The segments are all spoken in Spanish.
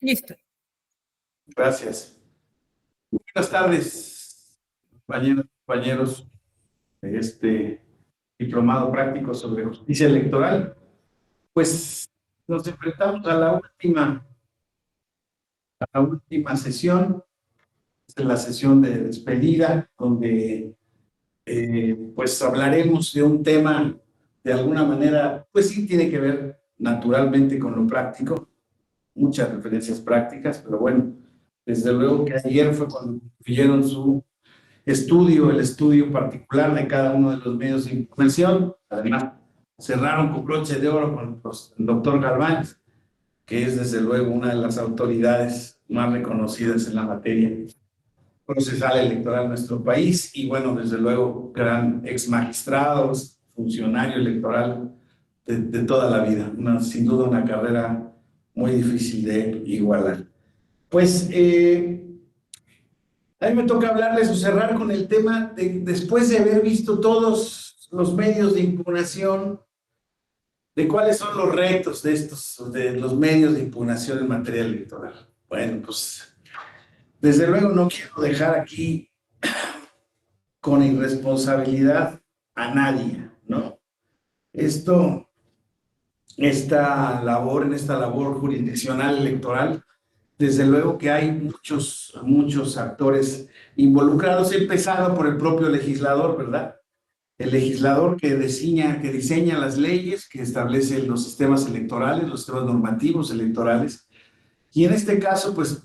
Listo. Gracias. Buenas tardes, compañeros de este diplomado práctico sobre justicia electoral. Pues nos enfrentamos a la última sesión, es la sesión de despedida, donde pues hablaremos de un tema de alguna manera, pues sí tiene que ver naturalmente con lo práctico, muchas referencias prácticas, pero bueno, desde luego que ayer fue cuando concluyeron su estudio, el estudio particular de cada uno de los medios de información. Además, cerraron con broche de oro con el doctor Galván, que es desde luego una de las autoridades más reconocidas en la materia procesal electoral en nuestro país y bueno, desde luego, gran ex magistrado, funcionario electoral de toda la vida. Sin duda una carrera muy difícil de igualar. Pues a mí me toca hablarles o cerrar con el tema de, después de haber visto todos los medios de impugnación, de cuáles son los retos de los medios de impugnación en materia electoral. Bueno, pues desde luego no quiero dejar aquí con irresponsabilidad a nadie, ¿no? Esta labor jurisdiccional electoral, desde luego que hay muchos actores involucrados, empezando por el propio legislador, ¿verdad? El legislador que diseña las leyes, que establece los sistemas electorales, los sistemas normativos electorales. Y en este caso, pues,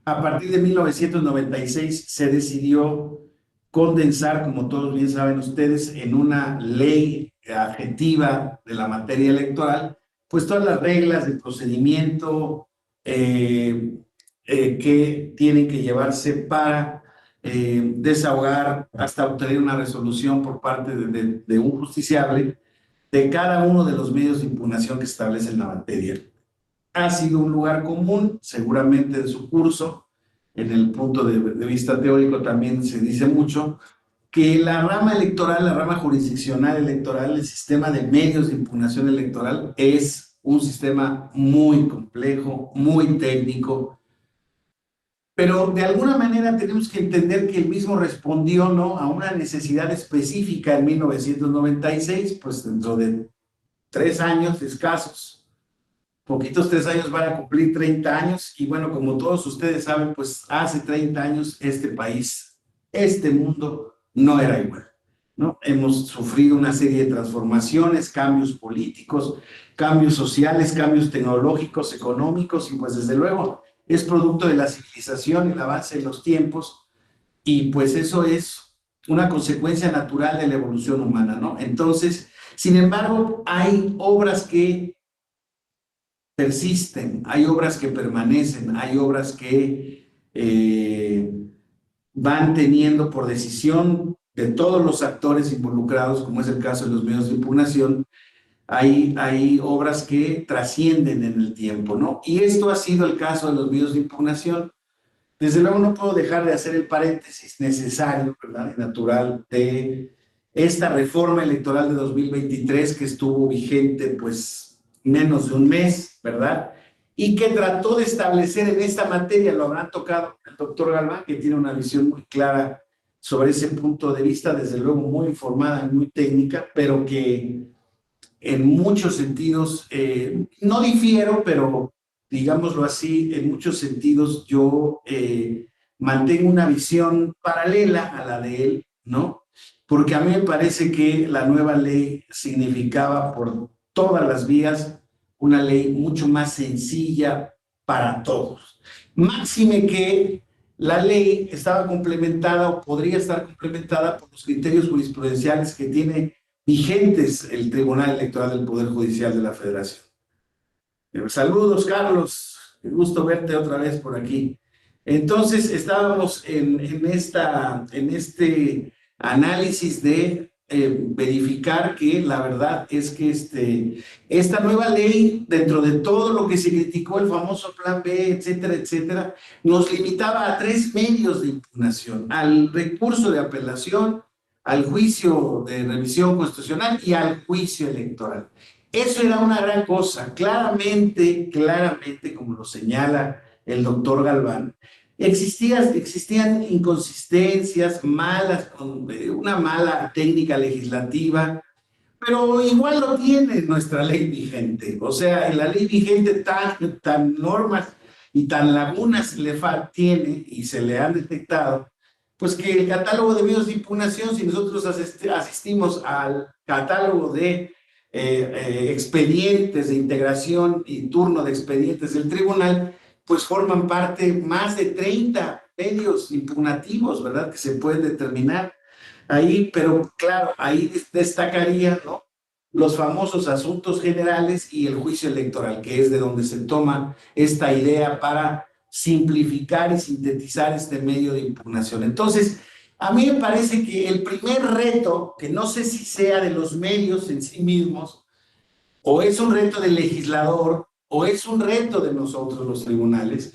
a partir de 1996 se decidió condensar, como todos bien saben ustedes, en una ley adjetiva de la materia electoral, pues todas las reglas de procedimiento que tienen que llevarse para desahogar hasta obtener una resolución por parte de un justiciable de cada uno de los medios de impugnación que establecen la materia. Ha sido un lugar común, seguramente en su curso, en el punto de vista teórico también se dice mucho, que la rama electoral, la rama jurisdiccional electoral, el sistema de medios de impugnación electoral es un sistema muy complejo, muy técnico, pero de alguna manera tenemos que entender que el mismo respondió, ¿no?, a una necesidad específica en 1996, pues dentro de 3 años escasos, poquitos 3 años van a cumplir 30 años, y bueno, como todos ustedes saben, pues hace 30 años este país, este mundo no era igual, ¿no? Hemos sufrido una serie de transformaciones, cambios políticos, cambios sociales, cambios tecnológicos, económicos, y pues desde luego es producto de la civilización, el avance de los tiempos, y pues eso es una consecuencia natural de la evolución humana, ¿no? Entonces, sin embargo, hay obras que persisten, hay obras que permanecen, hay obras que van teniendo por decisión de todos los actores involucrados, como es el caso de los medios de impugnación, hay obras que trascienden en el tiempo, ¿no? Y esto ha sido el caso de los medios de impugnación. Desde luego no puedo dejar de hacer el paréntesis necesario, ¿verdad?, y natural de esta reforma electoral de 2023 que estuvo vigente pues menos de un mes, ¿verdad?, y que trató de establecer en esta materia, lo habrán tocado el doctor Galván, que tiene una visión muy clara sobre ese punto de vista, desde luego muy informada y muy técnica, pero que en muchos sentidos, no difiero, pero digámoslo así, en muchos sentidos yo mantengo una visión paralela a la de él, ¿no? Porque a mí me parece que la nueva ley significaba por todas las vías una ley mucho más sencilla para todos. Máxime que la ley estaba complementada o podría estar complementada por los criterios jurisprudenciales que tiene vigentes el Tribunal Electoral del Poder Judicial de la Federación. Saludos, Carlos. Qué gusto verte otra vez por aquí. Entonces, estábamos en este análisis de verificar que la verdad es que esta nueva ley, dentro de todo lo que se criticó, el famoso Plan B, etcétera, etcétera, nos limitaba a 3 medios de impugnación: al recurso de apelación, al juicio de revisión constitucional y al juicio electoral. Eso era una gran cosa. Claramente, claramente, como lo señala el doctor Galván, existían inconsistencias, una mala técnica legislativa, pero igual lo tiene nuestra ley vigente. O sea, en la ley vigente tan normas y tan lagunas tiene y se le han detectado, pues que el catálogo de medios de impugnación, si nosotros asistimos al catálogo de expedientes de integración y turno de expedientes del tribunal, pues forman parte más de 30 medios impugnativos, ¿verdad? Que se pueden determinar ahí, pero claro, ahí destacaría, ¿no? Los famosos asuntos generales y el juicio electoral, que es de donde se toma esta idea para simplificar y sintetizar este medio de impugnación. Entonces, a mí me parece que el primer reto, que no sé si sea de los medios en sí mismos, o es un reto del legislador, o es un reto de nosotros los tribunales,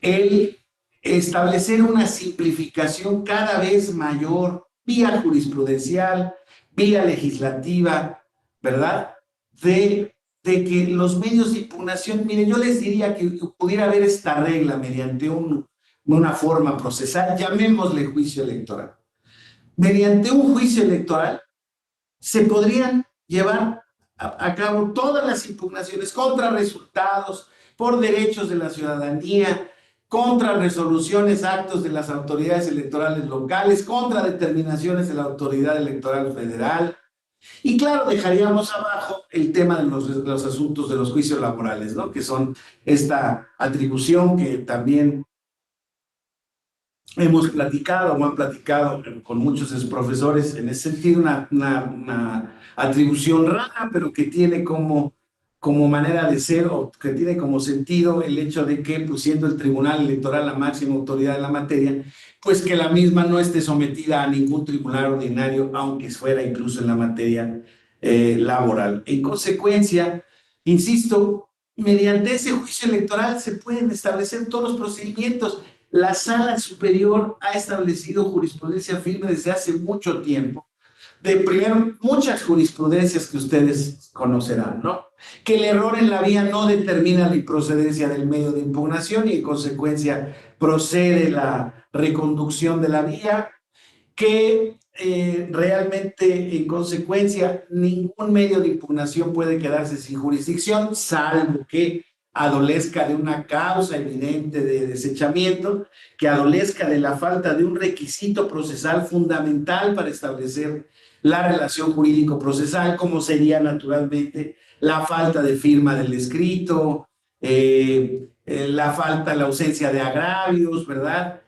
el establecer una simplificación cada vez mayor, vía jurisprudencial, vía legislativa, ¿verdad? De que los medios de impugnación, miren, yo les diría que pudiera haber esta regla mediante una forma procesal, llamémosle juicio electoral. Mediante un juicio electoral se podrían llevar a cabo todas las impugnaciones contra resultados, por derechos de la ciudadanía, contra resoluciones, actos de las autoridades electorales locales, contra determinaciones de la autoridad electoral federal. Y claro, dejaríamos abajo el tema de los asuntos de los juicios laborales, ¿no? Que son esta atribución que también hemos platicado o han platicado con muchos de sus profesores en ese sentido, una atribución rara, pero que tiene como manera de ser o que tiene como sentido el hecho de que, pues siendo el Tribunal Electoral la máxima autoridad en la materia, pues que la misma no esté sometida a ningún tribunal ordinario, aunque fuera incluso en la materia laboral. En consecuencia, insisto, mediante ese juicio electoral se pueden establecer todos los procedimientos. La Sala Superior ha establecido jurisprudencia firme desde hace mucho tiempo, de primero muchas jurisprudencias que ustedes conocerán, ¿no? Que el error en la vía no determina la improcedencia del medio de impugnación y en consecuencia procede la reconducción de la vía, que realmente en consecuencia ningún medio de impugnación puede quedarse sin jurisdicción, salvo que adolezca de una causa evidente de desechamiento, que adolezca de la falta de un requisito procesal fundamental para establecer la relación jurídico-procesal, como sería naturalmente la falta de firma del escrito, la ausencia de agravios, ¿verdad?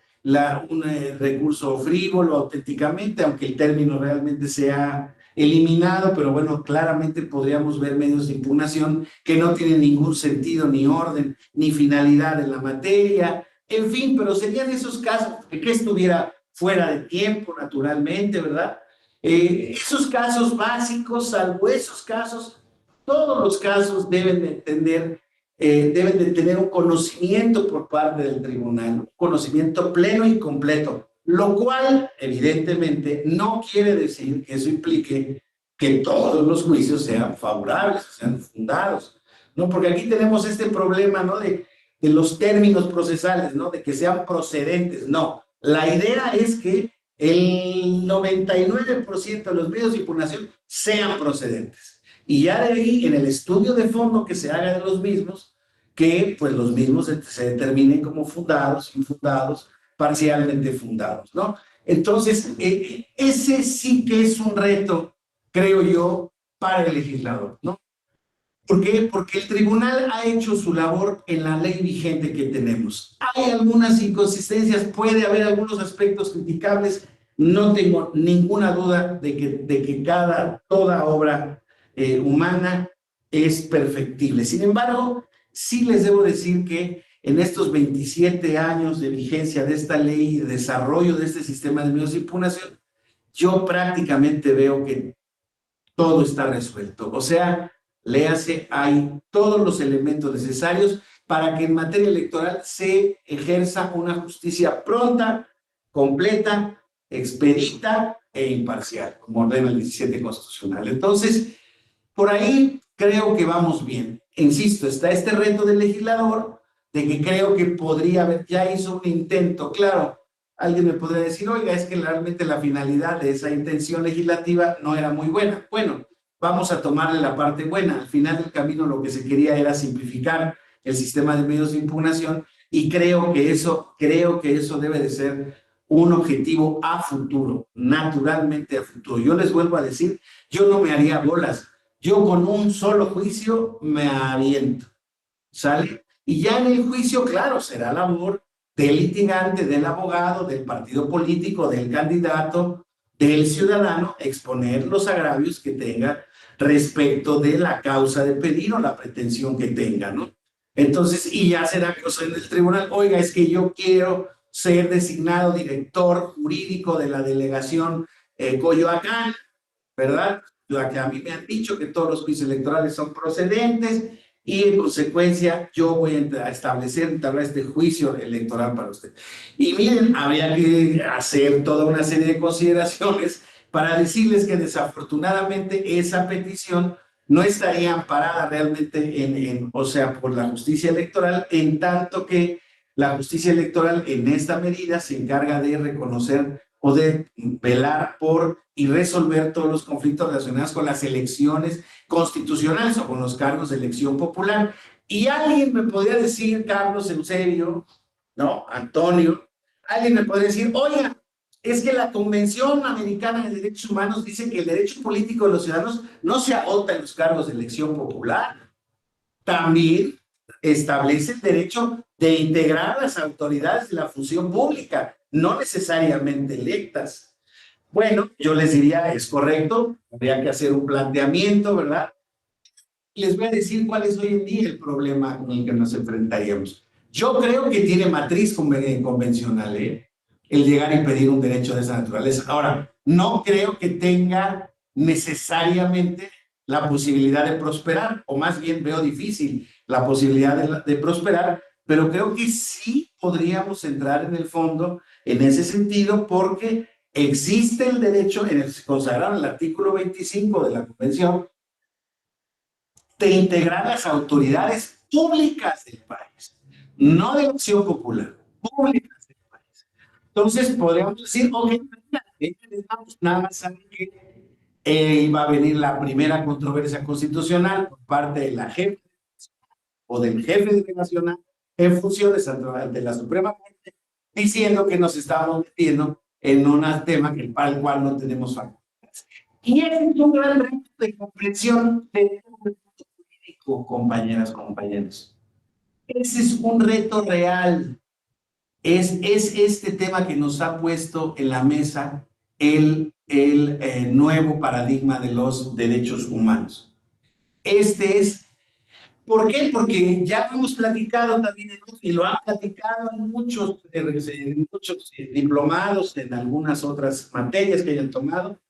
Un recurso frívolo auténticamente, aunque el término realmente sea eliminado, pero bueno, claramente podríamos ver medios de impugnación que no tienen ningún sentido, ni orden, ni finalidad en la materia, en fin, pero serían esos casos de que estuviera fuera de tiempo, naturalmente, ¿verdad? Esos casos básicos, salvo esos casos, todos los casos deben de tener un conocimiento por parte del tribunal, un conocimiento pleno y completo, lo cual evidentemente no quiere decir que eso implique que todos los juicios sean favorables, sean fundados, ¿no? Porque aquí tenemos este problema, ¿no? De los términos procesales, ¿no? De que sean procedentes, no. La idea es que el 99% de los medios de impugnación sean procedentes. Y ya de ahí, en el estudio de fondo que se haga de los mismos, que pues los mismos se determinen como fundados, infundados, parcialmente fundados, ¿no? Entonces, ese sí que es un reto, creo yo, para el legislador, ¿no? ¿Por qué? Porque el tribunal ha hecho su labor en la ley vigente que tenemos. Hay algunas inconsistencias, puede haber algunos aspectos criticables, no tengo ninguna duda de que toda obra humana es perfectible. Sin embargo, sí les debo decir que en estos 27 años de vigencia de esta ley y de desarrollo de este sistema de medios de impugnación, yo prácticamente veo que todo está resuelto. O sea, léase, hay todos los elementos necesarios para que en materia electoral se ejerza una justicia pronta, completa, expedita e imparcial, como ordena el 17 constitucional. Entonces, por ahí creo que vamos bien. Insisto, está este reto del legislador, de que creo que podría haber, ya hizo un intento, claro, alguien me podría decir, oiga, es que realmente la finalidad de esa intención legislativa no era muy buena. Bueno, vamos a tomarle la parte buena. Al final del camino lo que se quería era simplificar el sistema de medios de impugnación y creo que eso debe de ser un objetivo a futuro, naturalmente a futuro. Yo les vuelvo a decir, yo no me haría bolas. Yo con un solo juicio me aviento, ¿sale? Y ya en el juicio, claro, será labor del litigante, del abogado, del partido político, del candidato, del ciudadano, exponer los agravios que tenga respecto de la causa de pedir o la pretensión que tenga, ¿no? Entonces, y ya será cosa en el tribunal, oiga, es que yo quiero ser designado director jurídico de la delegación Coyoacán, ¿verdad? Que a mí me han dicho que todos los juicios electorales son procedentes y en consecuencia yo voy a entablar este juicio electoral para usted. Y miren, habría que hacer toda una serie de consideraciones para decirles que desafortunadamente esa petición no estaría amparada realmente o sea, por la justicia electoral, en tanto que la justicia electoral en esta medida se encarga de reconocer o de velar por y resolver todos los conflictos relacionados con las elecciones constitucionales o con los cargos de elección popular. Y alguien me podría decir, Carlos Eusebio, ¿no? Antonio, alguien me podría decir, oiga, es que la Convención Americana de Derechos Humanos dice que el derecho político de los ciudadanos no se agota en los cargos de elección popular. También establece el derecho de integrar a las autoridades de la función pública, no necesariamente electas. Bueno, yo les diría, es correcto, habría que hacer un planteamiento, ¿verdad? Les voy a decir cuál es hoy en día el problema con el que nos enfrentaríamos. Yo creo que tiene matriz convencional, el llegar a impedir un derecho de esa naturaleza. Ahora, no creo que tenga necesariamente la posibilidad de prosperar, o más bien veo difícil la posibilidad de prosperar, pero creo que sí podríamos entrar en el fondo en ese sentido porque existe el derecho, consagrado en el artículo 25 de la Convención, de integrar las autoridades públicas del país, no de acción popular, públicas del país. Entonces podríamos decir, ok, nada más saben que iba a venir la primera controversia constitucional por parte de la jefe o del jefe delegacional en funciones de la Suprema Corte, diciendo que nos estábamos metiendo en un tema para el cual no tenemos facultades. Y ese es un gran reto de comprensión de compañeras, compañeros. Ese es un reto real. Es este tema que nos ha puesto en la mesa el nuevo paradigma de los derechos humanos. ¿Por qué? Porque ya hemos platicado también, y lo han platicado en muchos diplomados, en algunas otras materias que hayan tomado,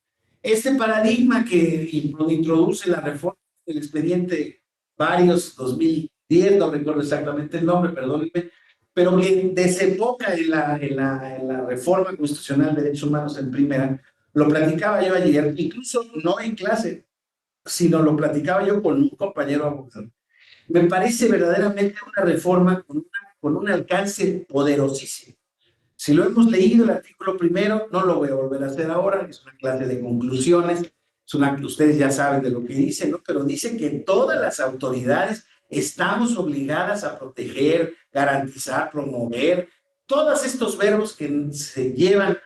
este paradigma que introduce la reforma del expediente varios 2010, no recuerdo exactamente el nombre, perdónenme, pero que desemboca en la reforma constitucional de derechos humanos en primera, lo platicaba yo ayer, incluso no en clase, sino lo platicaba yo con un compañero abogado. Me parece verdaderamente una reforma con un alcance poderosísimo. Si lo hemos leído el artículo primero, no lo voy a volver a hacer ahora, es una clase de conclusiones, ustedes ya saben de lo que dice, ¿no? Pero dice que todas las autoridades estamos obligadas a proteger, garantizar, promover, todos estos verbos que se llevan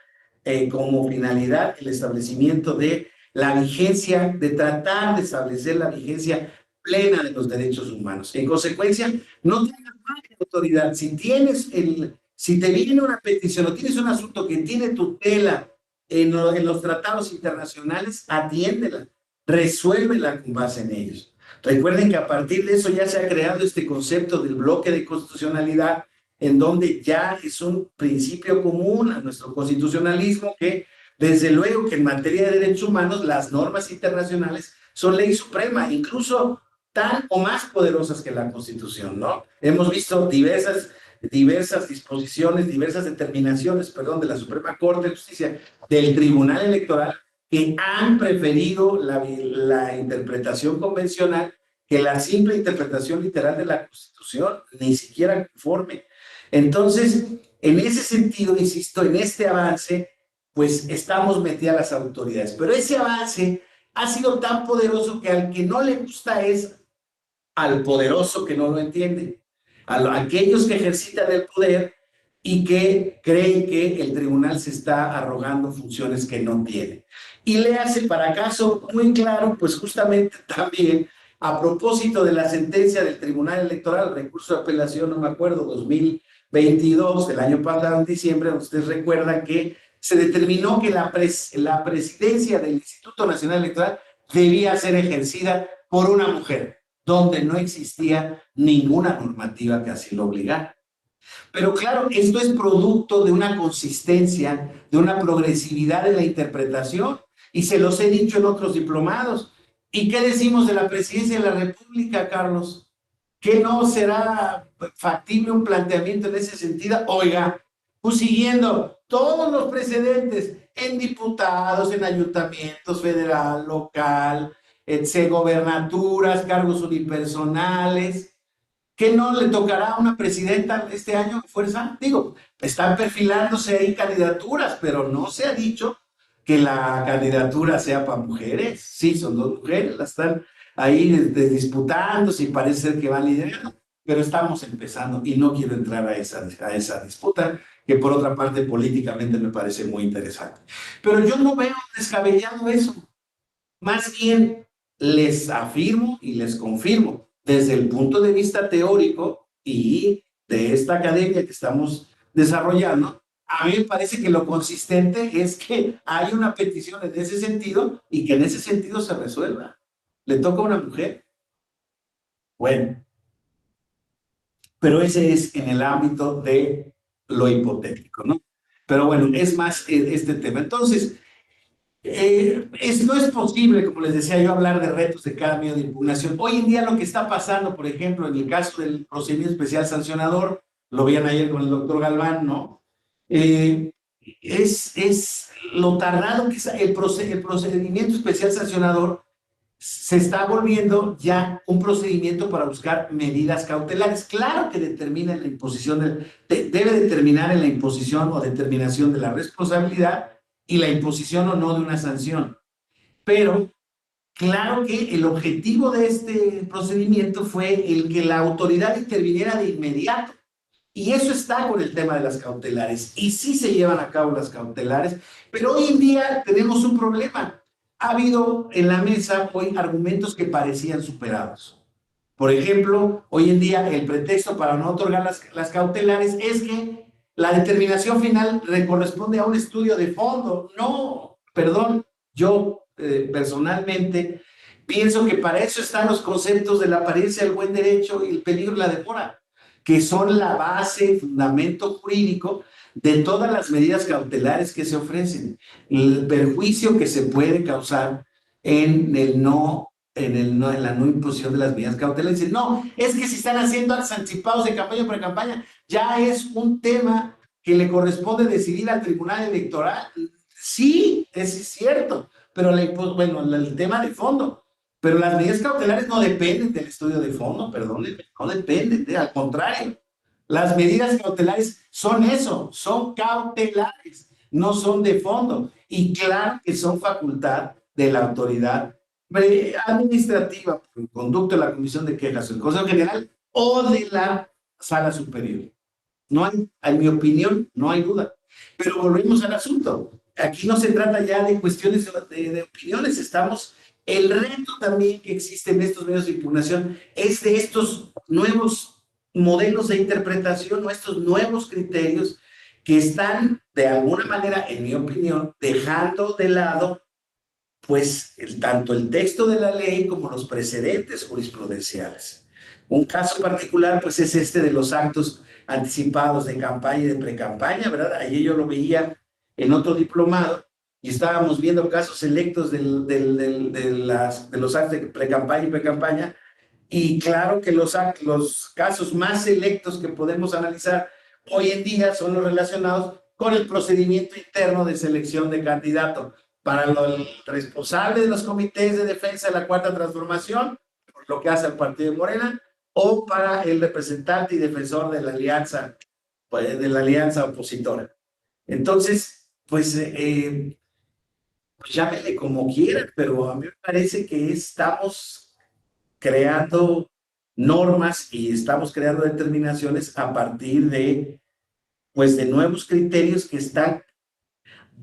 como finalidad el establecimiento de la vigencia, de tratar de establecer la vigencia plena de los derechos humanos. En consecuencia, no tengas más autoridad. Si te viene una petición o tienes un asunto que tiene tutela en los tratados internacionales, atiéndela, resuélvela con base en ellos. Recuerden que a partir de eso ya se ha creado este concepto del bloque de constitucionalidad, en donde ya es un principio común a nuestro constitucionalismo que, desde luego que en materia de derechos humanos, las normas internacionales son ley suprema, incluso tan o más poderosas que la Constitución, ¿no? Hemos visto diversas disposiciones, diversas determinaciones, perdón, de la Suprema Corte de Justicia, del Tribunal Electoral, que han preferido la interpretación convencional que la simple interpretación literal de la Constitución, ni siquiera conforme. Entonces, en ese sentido, insisto, en este avance, pues estamos metidas las autoridades. Pero ese avance ha sido tan poderoso que al que no le gusta es al poderoso que no lo entiende, a aquellos que ejercitan el poder y que creen que el tribunal se está arrogando funciones que no tiene. Y le hace para caso muy claro, pues justamente también a propósito de la sentencia del Tribunal Electoral, recurso de apelación, no me acuerdo, 2022, el año pasado, en diciembre, ustedes recuerdan que se determinó que la presidencia del Instituto Nacional Electoral debía ser ejercida por una mujer, donde no existía ninguna normativa que así lo obligara. Pero claro, esto es producto de una consistencia, de una progresividad en la interpretación, y se los he dicho en otros diplomados. ¿Y qué decimos de la presidencia de la República, Carlos? ¿Que no será factible un planteamiento en ese sentido? Oiga, pues siguiendo todos los precedentes en diputados, en ayuntamientos, federal, local, gobernaturas, cargos unipersonales, ¿qué no le tocará a una presidenta este año? Fuerza, digo, están perfilándose ahí candidaturas, pero no se ha dicho que la candidatura sea para mujeres. Sí, son dos mujeres, las están ahí disputándose y parece ser que van liderando, pero estamos empezando y no quiero entrar a esa disputa, que por otra parte políticamente me parece muy interesante. Pero yo no veo descabellado eso. Más bien, les afirmo y les confirmo, desde el punto de vista teórico y de esta academia que estamos desarrollando, a mí me parece que lo consistente es que hay una petición en ese sentido y que en ese sentido se resuelva. ¿Le toca a una mujer? Bueno, pero ese es en el ámbito de lo hipotético, ¿no? Pero bueno, es más este tema. Entonces, no es posible, como les decía yo, hablar de retos de cada medio de impugnación. Hoy en día lo que está pasando, por ejemplo, en el caso del procedimiento especial sancionador, lo veían ayer con el doctor Galván, ¿no? Eh, es lo tardado que es el procedimiento especial sancionador se está volviendo ya un procedimiento para buscar medidas cautelares. Claro que determina en la imposición, debe determinar en la imposición o determinación de la responsabilidad y la imposición o no de una sanción. Pero claro que el objetivo de este procedimiento fue el que la autoridad interviniera de inmediato. Y eso está con el tema de las cautelares. Y sí se llevan a cabo las cautelares, pero hoy en día tenemos un problema. Ha habido en la mesa hoy argumentos que parecían superados. Por ejemplo, hoy en día el pretexto para no otorgar las cautelares es que la determinación final le corresponde a un estudio de fondo. No, perdón, yo personalmente pienso que para eso están los conceptos de la apariencia del buen derecho y el peligro y la demora, que son la base, el fundamento jurídico de todas las medidas cautelares que se ofrecen. El perjuicio que se puede causar en en la no imposición de las medidas cautelares. Dicen, no, es que si están haciendo actos anticipados de campaña o pre-campaña, ya es un tema que le corresponde decidir al Tribunal Electoral. Sí, es cierto, pero bueno, el tema de fondo. Pero las medidas cautelares no dependen del estudio de fondo, perdónenme, no dependen, al contrario. Las medidas cautelares son eso, son cautelares, no son de fondo. Y claro que son facultad de la autoridad administrativa, por el conducto de la Comisión de Quejas del Consejo General o de la Sala Superior. No hay, en mi opinión, no hay duda. Pero volvemos al asunto. Aquí no se trata ya de cuestiones de opiniones, el reto también que existe en estos medios de impugnación es de estos nuevos modelos de interpretación o estos nuevos criterios que están, de alguna manera, en mi opinión, dejando de lado pues tanto el texto de la ley como los precedentes jurisprudenciales. Un caso particular pues es este de los actos anticipados de campaña y de precampaña, ¿verdad? Ayer yo lo veía en otro diplomado y estábamos viendo casos selectos de los actos de precampaña y precampaña, y claro que los casos más selectos que podemos analizar hoy en día son los relacionados con el procedimiento interno de selección de candidato para el responsable de los comités de defensa de la Cuarta Transformación, lo que hace el partido de Morena, o para el representante y defensor pues, de la alianza opositora. Entonces, pues llámele como quieran, pero a mí me parece que estamos creando normas y estamos creando determinaciones a partir de, pues, de nuevos criterios que están,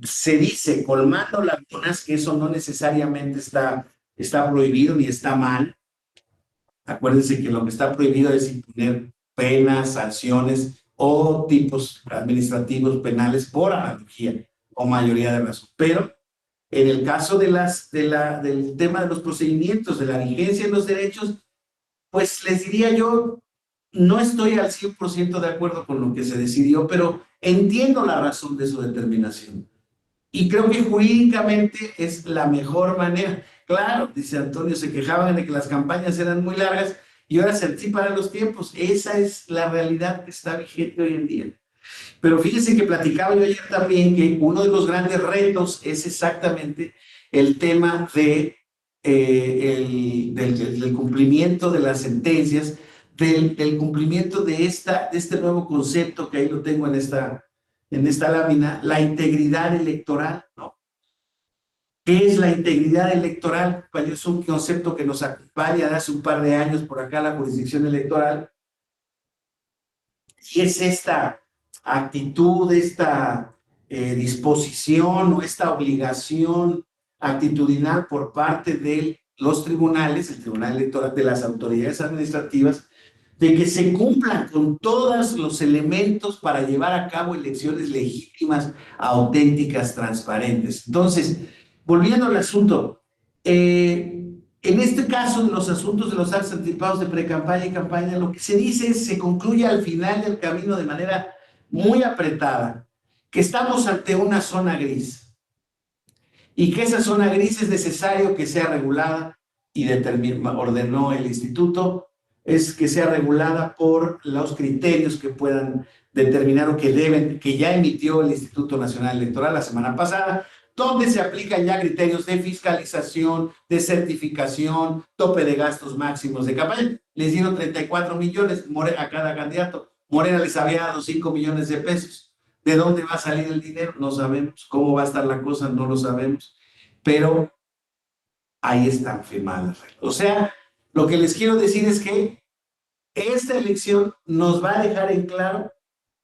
se dice, colmando lagunas, que eso no necesariamente está prohibido ni está mal. Acuérdense que lo que está prohibido es imponer penas, sanciones o tipos administrativos penales por analogía o mayoría de razón. Pero en el caso del tema de los procedimientos, de la vigencia de los derechos, pues les diría yo, no estoy al 100% de acuerdo con lo que se decidió, pero entiendo la razón de su determinación. Y creo que jurídicamente es la mejor manera. Claro, dice Antonio, se quejaban de que las campañas eran muy largas y ahora se anticipan los tiempos. Esa es la realidad que está vigente hoy en día. Pero fíjense que platicaba yo ayer también que uno de los grandes retos es exactamente el tema del cumplimiento de las sentencias, del cumplimiento de este nuevo concepto que ahí lo tengo en esta lámina, la integridad electoral, ¿no? ¿Qué es la integridad electoral? Pues es un concepto que nos acompaña de hace un par de años por acá la jurisdicción electoral, y es esta actitud, esta disposición o esta obligación actitudinal por parte de los tribunales, el Tribunal Electoral, de las autoridades administrativas, de que se cumplan con todos los elementos para llevar a cabo elecciones legítimas, auténticas, transparentes. Entonces, volviendo al asunto, en este caso, de los asuntos de los actos anticipados de pre-campaña y campaña, lo que se dice es, se concluye al final del camino de manera muy apretada, que estamos ante una zona gris y que esa zona gris es necesario que sea regulada y ordenó el instituto, es que sea regulada por los criterios que puedan determinar o que ya emitió el Instituto Nacional Electoral la semana pasada, donde se aplican ya criterios de fiscalización, de certificación, tope de gastos máximos de campaña. Les dieron 34 millones a cada candidato. Morena les había dado 5 millones de pesos. ¿De dónde va a salir el dinero? No sabemos. ¿Cómo va a estar la cosa? No lo sabemos. Pero ahí están firmadas las reglas. O sea, lo que les quiero decir es que esta elección nos va a dejar en claro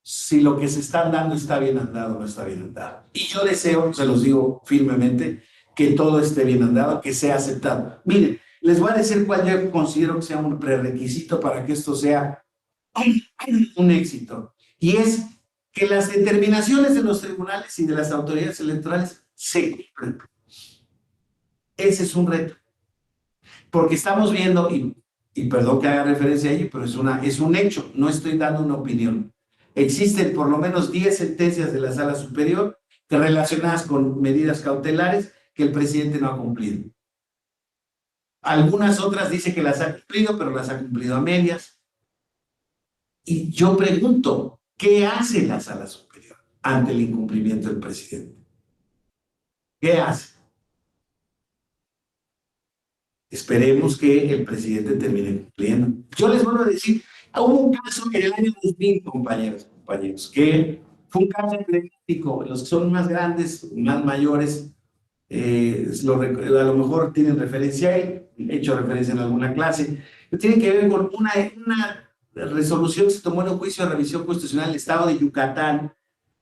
si lo que se está dando está bien andado o no está bien andado. Y yo deseo, se los digo firmemente, que todo esté bien andado, que sea aceptado. Miren, les voy a decir cuál yo considero que sea un prerequisito para que esto sea un éxito. Y es que las determinaciones de los tribunales y de las autoridades electorales se cumplan. Ese es un reto. Porque estamos viendo, y perdón que haga referencia a ello, pero es un hecho, no estoy dando una opinión. Existen por lo menos 10 sentencias de la Sala Superior relacionadas con medidas cautelares que el presidente no ha cumplido. Algunas otras dice que las ha cumplido, pero las ha cumplido a medias. Y yo pregunto, ¿qué hace la Sala Superior ante el incumplimiento del presidente? ¿Qué hace? Esperemos que el presidente termine cumpliendo. Yo les vuelvo a decir, hubo un caso en el año 2000, compañeros, que fue un caso emblemático. Los que son más grandes, más mayores, a lo mejor tienen referencia a él, he hecho referencia en alguna clase, pero tiene que ver con una resolución que se tomó en un juicio de revisión constitucional en el estado de Yucatán,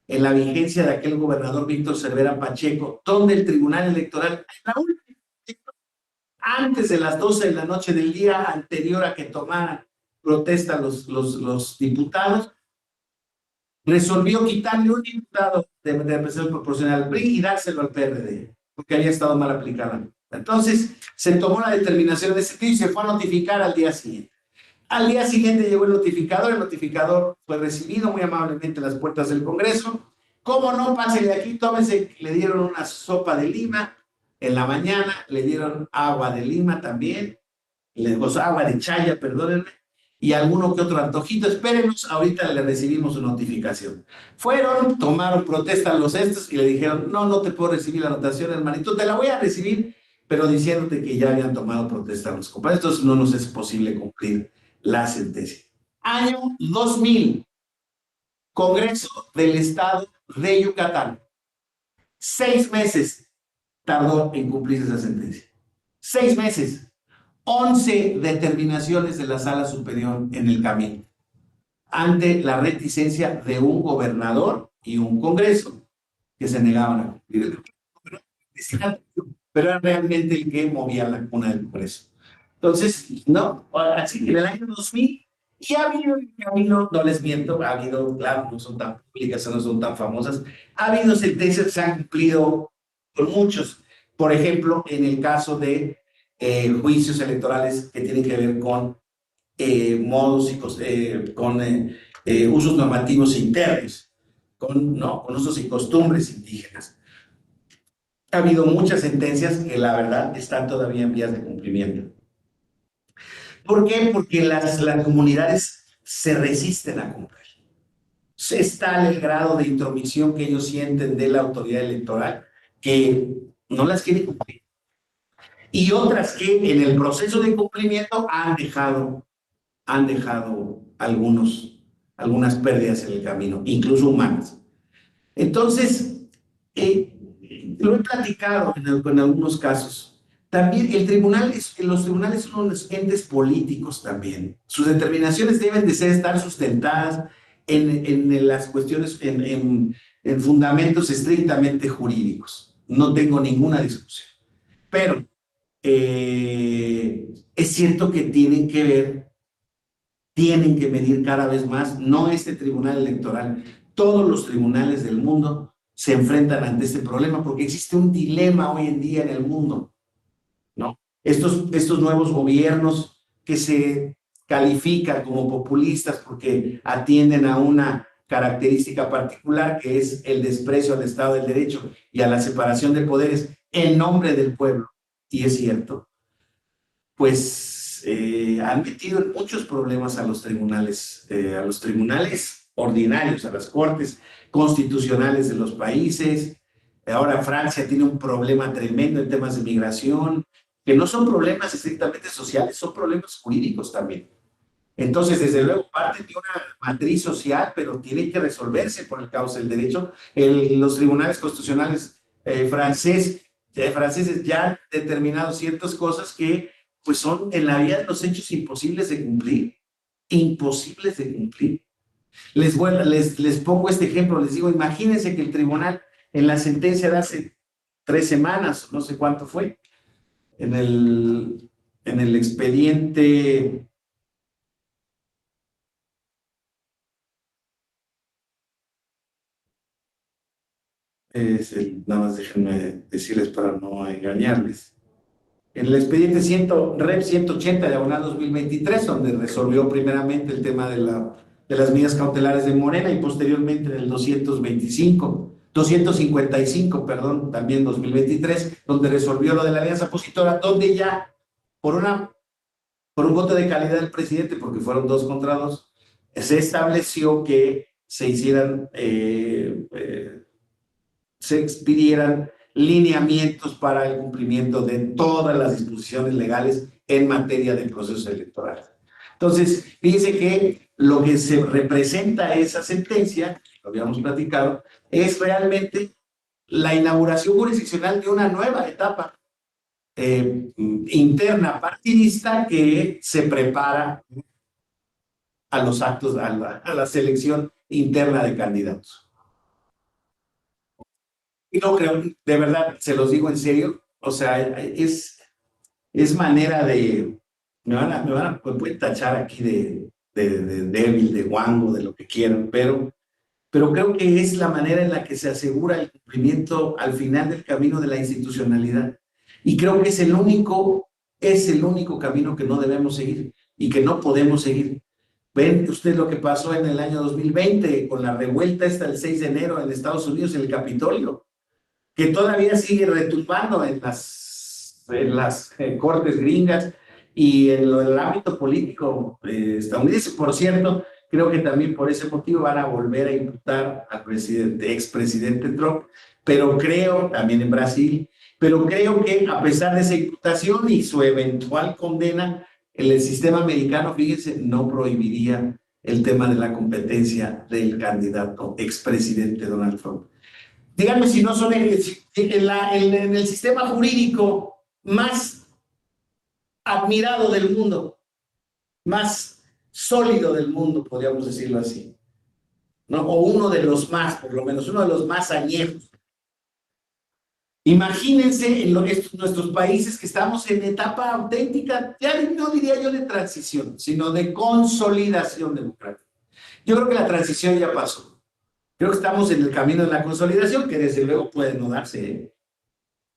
en la vigencia de aquel gobernador Víctor Cervera Pacheco, donde el Tribunal Electoral, antes de las 12 de la noche del día anterior a que tomaran protesta los diputados, resolvió quitarle un diputado de representación proporcional al PRI y dárselo al PRD, porque había estado mal aplicada. Entonces, se tomó la determinación de ese tipo y se fue a notificar al día siguiente. Al día siguiente llegó el notificador fue recibido muy amablemente en las puertas del Congreso. ¿Cómo no? Pase de aquí, tómese. Le dieron una sopa de lima en la mañana, le dieron agua de lima también, agua de chaya, perdónenme, y alguno que otro antojito. Espérenos, ahorita le recibimos su notificación. Fueron, tomaron protesta a los estos y le dijeron, no te puedo recibir la anotación, hermanito, te la voy a recibir, pero diciéndote que ya habían tomado protesta los compañeros, entonces no nos es posible cumplir la sentencia. Año 2000, Congreso del Estado de Yucatán. 6 meses tardó en cumplirse esa sentencia. 6 meses. 11 determinaciones de la Sala Superior en el camino, ante la reticencia de un gobernador y un Congreso que se negaban a cumplir el decreto. Pero era realmente el que movía la cuna del Congreso. Entonces, no, así que en el año 2000, y ha habido en el camino, no les miento, ha habido, claro, no son tan públicas, no son tan famosas, ha habido sentencias que se han cumplido con muchos. Por ejemplo, en el caso de juicios electorales que tienen que ver con modos y con usos normativos internos, con usos y costumbres indígenas. Ha habido muchas sentencias que la verdad están todavía en vías de cumplimiento. ¿Por qué? Porque las comunidades se resisten a cumplir. Está el grado de intromisión que ellos sienten de la autoridad electoral que no las quiere cumplir. Y otras que en el proceso de cumplimiento han dejado algunas pérdidas en el camino, incluso humanas. Entonces, lo he platicado en algunos casos. También los tribunales son unos entes políticos también. Sus determinaciones deben de estar sustentadas en las cuestiones, en fundamentos estrictamente jurídicos. No tengo ninguna discusión. Pero es cierto que tienen que medir cada vez más, no este tribunal electoral, todos los tribunales del mundo se enfrentan ante este problema porque existe un dilema hoy en día en el mundo, ¿no? Estos nuevos gobiernos que se califican como populistas porque atienden a una característica particular que es el desprecio al Estado del Derecho y a la separación de poderes en nombre del pueblo, y es cierto, pues han metido en muchos problemas a los tribunales ordinarios, a las cortes constitucionales de los países. Ahora Francia tiene un problema tremendo en temas de migración, que no son problemas estrictamente sociales, son problemas jurídicos también. Entonces, desde luego, parte de una matriz social, pero tiene que resolverse por el cauce del derecho. Los tribunales constitucionales franceses ya han determinado ciertas cosas que pues son en la vida de los hechos imposibles de cumplir. Imposibles de cumplir. Les pongo este ejemplo, les digo, imagínense que el tribunal en la sentencia de hace 3 semanas, no sé cuánto fue, en el expediente nada más déjenme decirles para no engañarles. En el expediente Rep 180 diagonal 2023, donde resolvió primeramente el tema de las medidas cautelares de Morena y posteriormente en el 255, perdón, también 2023, donde resolvió lo de la alianza opositora, donde ya por un voto de calidad del presidente, porque fueron 2 contra 2, se estableció que se expidieran lineamientos para el cumplimiento de todas las disposiciones legales en materia de procesos electorales. Entonces, fíjense que lo que se representa esa sentencia, lo habíamos platicado, es realmente la inauguración jurisdiccional de una nueva etapa interna partidista que se prepara a los actos, a la selección interna de candidatos. Y no creo, de verdad, se los digo en serio, o sea, es manera de, me pueden tachar aquí de débil, de guango, de lo que quieran, pero creo que es la manera en la que se asegura el cumplimiento al final del camino de la institucionalidad. Y creo que es el único camino que no debemos seguir y que no podemos seguir. Ven usted lo que pasó en el año 2020 con la revuelta esta del 6 de enero en Estados Unidos, en el Capitolio, que todavía sigue retumbando en las cortes gringas y en el ámbito político estadounidense. Por cierto, creo que también por ese motivo van a volver a imputar al expresidente Trump, pero creo también en Brasil, Pero creo que a pesar de esa imputación y su eventual condena, el sistema americano, fíjense, no prohibiría el tema de la competencia del candidato expresidente Donald Trump. Díganme si no son en el sistema jurídico más admirado del mundo, más sólido del mundo, podríamos decirlo así, ¿no? O uno de los más, por lo menos, uno de los más añejos. Imagínense en nuestros países que estamos en etapa auténtica, ya no diría yo de transición, sino de consolidación democrática. Yo creo que la transición ya pasó. Creo que estamos en el camino de la consolidación, que desde luego puede no darse, ¿eh?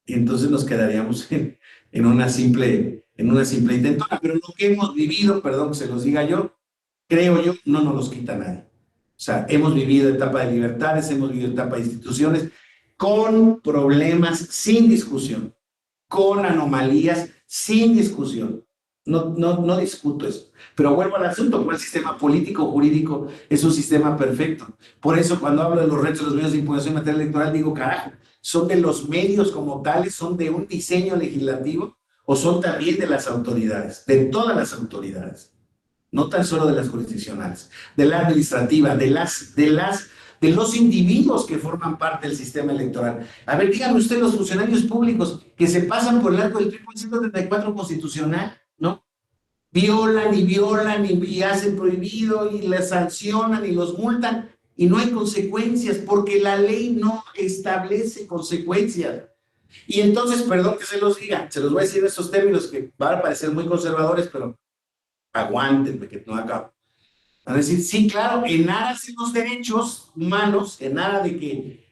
Y entonces nos quedaríamos en una simple intentona. Pero lo que hemos vivido, perdón que se los diga yo, creo yo, no nos los quita nadie. O sea, hemos vivido etapa de libertades, hemos vivido etapa de instituciones, con problemas sin discusión, con anomalías sin discusión. No discuto eso. Pero vuelvo al asunto, el sistema político jurídico es un sistema perfecto. Por eso cuando hablo de los retos de los medios de impugnación en materia electoral, digo, carajo, ¿son de los medios como tales, son de un diseño legislativo o son también de las autoridades, de todas las autoridades? No tan solo de las jurisdiccionales, de la administrativa, de los individuos que forman parte del sistema electoral. A ver, díganme usted, los funcionarios públicos que se pasan por el arco del triple 134 constitucional, ¿no? Violan y hacen prohibido y les sancionan y los multan y no hay consecuencias porque la ley no establece consecuencias. Y entonces, perdón que se los diga, se los voy a decir en esos términos que van a parecer muy conservadores, pero aguántenme que no acabo. Van a decir, sí, claro, en aras de los derechos humanos, en aras de que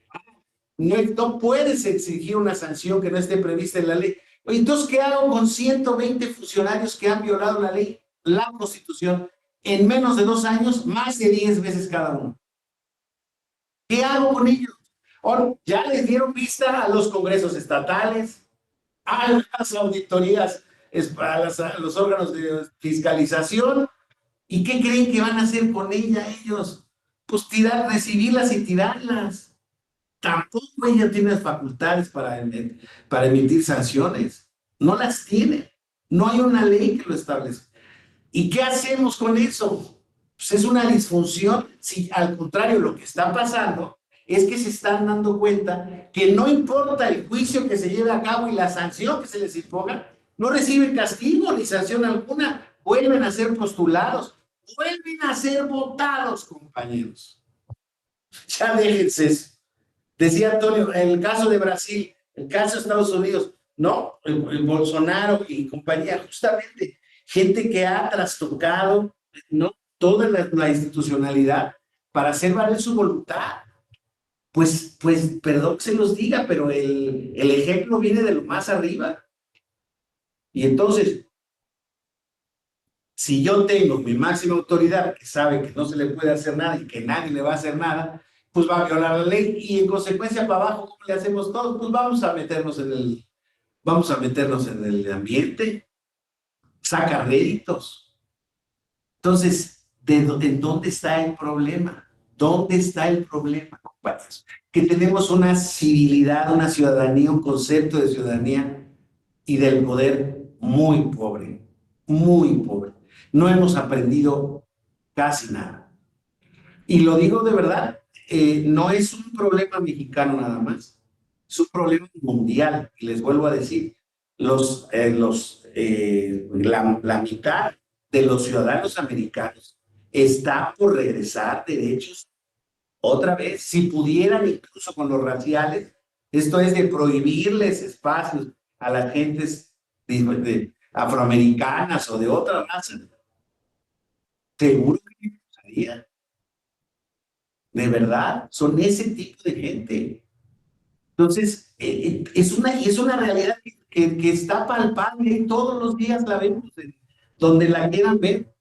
no puedes exigir una sanción que no esté prevista en la ley. Entonces, ¿qué hago con 120 funcionarios que han violado la ley, la Constitución, en menos de 2 años, más de 10 veces cada uno? ¿Qué hago con ellos? Ya les dieron vista a los congresos estatales, a las auditorías, a los órganos de fiscalización. ¿Y qué creen que van a hacer con ella ellos? Pues recibirlas y tirarlas. Tampoco ella tiene facultades para emitir sanciones. No las tiene. No hay una ley que lo establezca. ¿Y qué hacemos con eso? Pues es una disfunción. Si al contrario lo que está pasando es que se están dando cuenta que no importa el juicio que se lleve a cabo y la sanción que se les imponga, no reciben castigo ni sanción alguna, vuelven a ser postulados, vuelven a ser votados, compañeros. Ya déjense eso. Decía Antonio, en el caso de Brasil, el caso de Estados Unidos, no, el Bolsonaro y compañía, justamente, gente que ha trastocado, ¿no?, toda la institucionalidad para hacer valer su voluntad. Pues, perdón que se los diga, pero el ejemplo viene de lo más arriba. Y entonces, si yo tengo mi máxima autoridad que sabe que no se le puede hacer nada y que nadie le va a hacer nada, pues va a violar la ley y en consecuencia para abajo, ¿cómo le hacemos todos? Pues vamos a meternos en el ambiente, saca réditos. Entonces, ¿en dónde está el problema? ¿Dónde está el problema, compadres? Que tenemos una civilidad, una ciudadanía, un concepto de ciudadanía y del poder muy pobre, muy pobre. No hemos aprendido casi nada. Y lo digo de verdad, no es un problema mexicano nada más, es un problema mundial. Y les vuelvo a decir, la mitad de los ciudadanos americanos está por regresar derechos otra vez, si pudieran, incluso con los raciales. Esto es de prohibirles espacios a las gentes afroamericanas o de otra raza. Seguro que me gustaría. De verdad, son ese tipo de gente. Entonces, es una realidad que está palpable y todos los días la vemos, donde la quieran ver.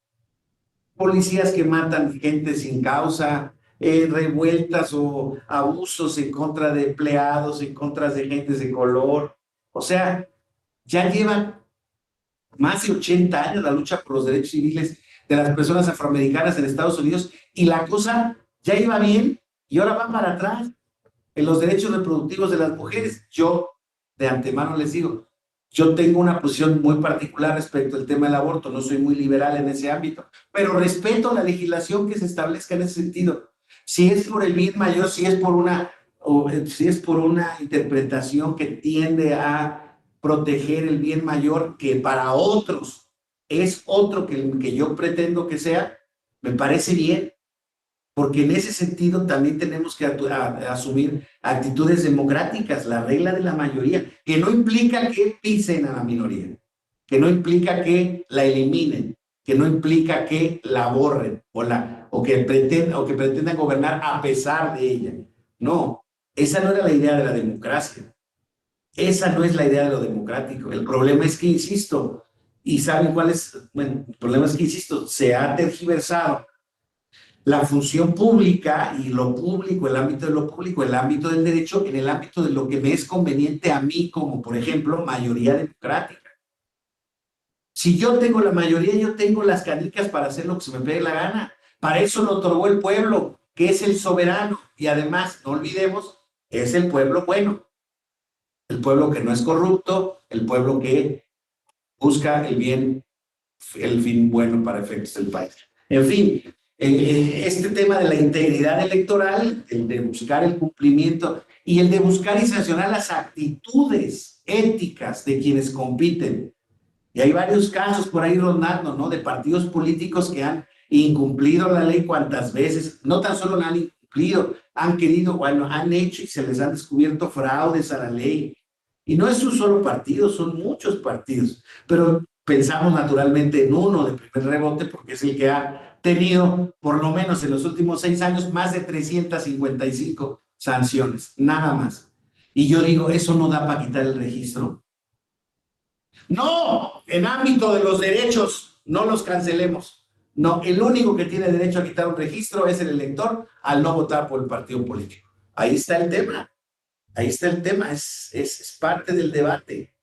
Policías que matan gente sin causa, revueltas o abusos en contra de empleados, en contra de gentes de color. O sea, ya llevan más de 80 años la lucha por los derechos civiles de las personas afroamericanas en Estados Unidos y la cosa ya iba bien y ahora va para atrás. En los derechos reproductivos de las mujeres, yo de antemano les digo, yo tengo una posición muy particular respecto al tema del aborto, no soy muy liberal en ese ámbito, pero respeto la legislación que se establezca en ese sentido. Si es por el bien mayor, si es por una interpretación que tiende a proteger el bien mayor, que para otros es otro que el que yo pretendo que sea, me parece bien, porque en ese sentido también tenemos que asumir actitudes democráticas, la regla de la mayoría, que no implica que pisen a la minoría, que no implica que la eliminen, que no implica que la borren o que pretendan gobernar a pesar de ella. No, esa no era la idea de la democracia. Esa no es la idea de lo democrático. El problema es que, insisto, ¿y saben cuál es? Bueno, el problema es que, insisto, se ha tergiversado la función pública y lo público, el ámbito de lo público, el ámbito del derecho, en el ámbito de lo que me es conveniente a mí como, por ejemplo, mayoría democrática. Si yo tengo la mayoría, yo tengo las canicas para hacer lo que se me pegue la gana. Para eso lo otorgó el pueblo, que es el soberano. Y además, no olvidemos, es el pueblo bueno. El pueblo que no es corrupto, el pueblo que busca el bien, el fin bueno para efectos del país. En fin, este tema de la integridad electoral, el de buscar el cumplimiento y el de buscar y sancionar las actitudes éticas de quienes compiten. Y hay varios casos por ahí rondando, ¿no? De partidos políticos que han incumplido la ley cuantas veces, no tan solo la han incumplido, han querido, bueno, han hecho y se les han descubierto fraudes a la ley. Y no es un solo partido, son muchos partidos, pero pensamos naturalmente en uno de primer rebote porque es el que ha tenido, por lo menos en los últimos 6 años, más de 355 sanciones, nada más. Y yo digo, eso no da para quitar el registro. No, en ámbito de los derechos, no los cancelemos. No, el único que tiene derecho a quitar un registro es el elector al no votar por el partido político. Ahí está el tema. Ahí está el tema, es parte del debate.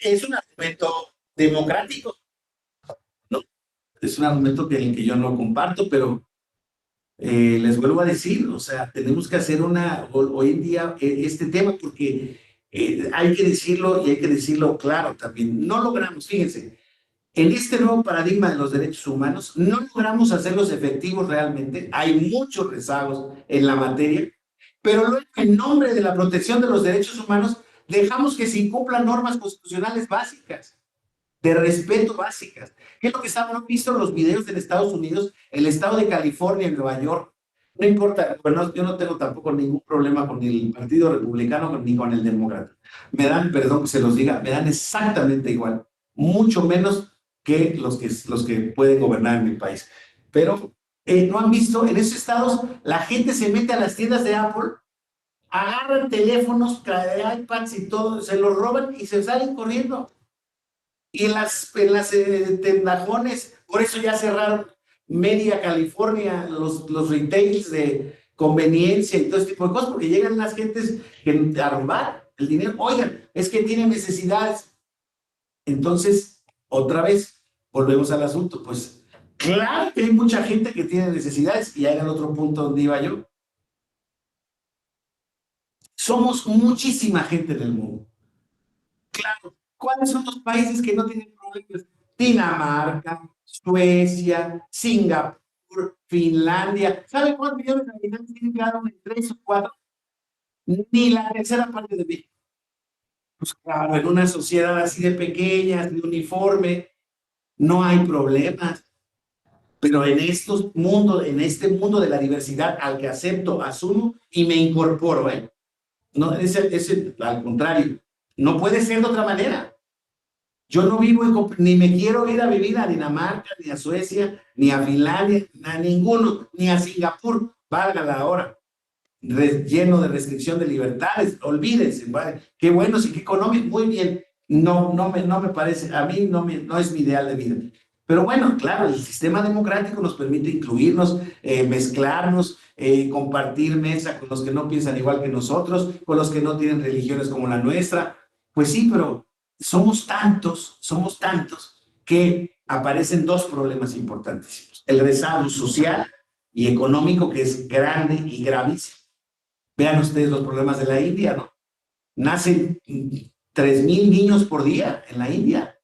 Es un argumento democrático, ¿no? Es un argumento en el que yo no comparto, pero les vuelvo a decir, o sea, tenemos que hacer hoy en día este tema porque hay que decirlo y hay que decirlo claro también. No logramos, fíjense, en este nuevo paradigma de los derechos humanos, no logramos hacerlos efectivos realmente. Hay muchos rezagos en la materia, pero luego, en nombre de la protección de los derechos humanos, dejamos que se incumplan normas constitucionales básicas, de respeto básicas. ¿Qué es lo que hemos visto en los videos de Estados Unidos, el estado de California, en Nueva York? No importa, bueno, yo no tengo tampoco ningún problema con el Partido Republicano ni con el Demócrata. Me dan, perdón que se los diga, me dan exactamente igual, mucho menos que los que pueden gobernar en mi país. Pero no han visto, en esos estados la gente se mete a las tiendas de Apple, agarran teléfonos, iPads y todo, se los roban y se salen corriendo. Y en las tendajones, por eso ya cerraron media California, los retails de conveniencia y todo este tipo de cosas, porque llegan las gentes a robar el dinero. Oigan, es que tienen necesidades. Entonces, otra vez, volvemos al asunto. Pues claro que hay mucha gente que tiene necesidades, y ahí era el otro punto donde iba yo. Somos muchísima gente en el mundo. Claro, ¿cuáles son los países que no tienen problemas? Dinamarca, Suecia, Singapur, Finlandia. ¿Sabe cuántos millones de habitantes tienen cada uno? ¿3 o 4? Ni la tercera parte de México. Pues claro, en una sociedad así de pequeña, de uniforme, no hay problemas. Pero en en este mundo de la diversidad al que acepto, asumo y me incorporo, ¿eh? No, al contrario, no puede ser de otra manera. Yo no vivo ni me quiero ir a vivir a Dinamarca, ni a Suecia, ni a Finlandia, a ninguno, ni a Singapur, valga la hora, lleno de restricción de libertades, olvídense, ¿vale? Qué bueno, sí, qué económico, muy bien. No, no me parece, a mí no es mi ideal de vida. Pero bueno, claro, el sistema democrático nos permite incluirnos, mezclarnos, compartir mesa con los que no piensan igual que nosotros, con los que no tienen religiones como la nuestra. Pues sí, pero somos tantos que aparecen dos problemas importantísimos. El rezago social y económico, que es grande y gravísimo. Vean ustedes los problemas de la India, ¿no? nacen 3,000 niños por día en la India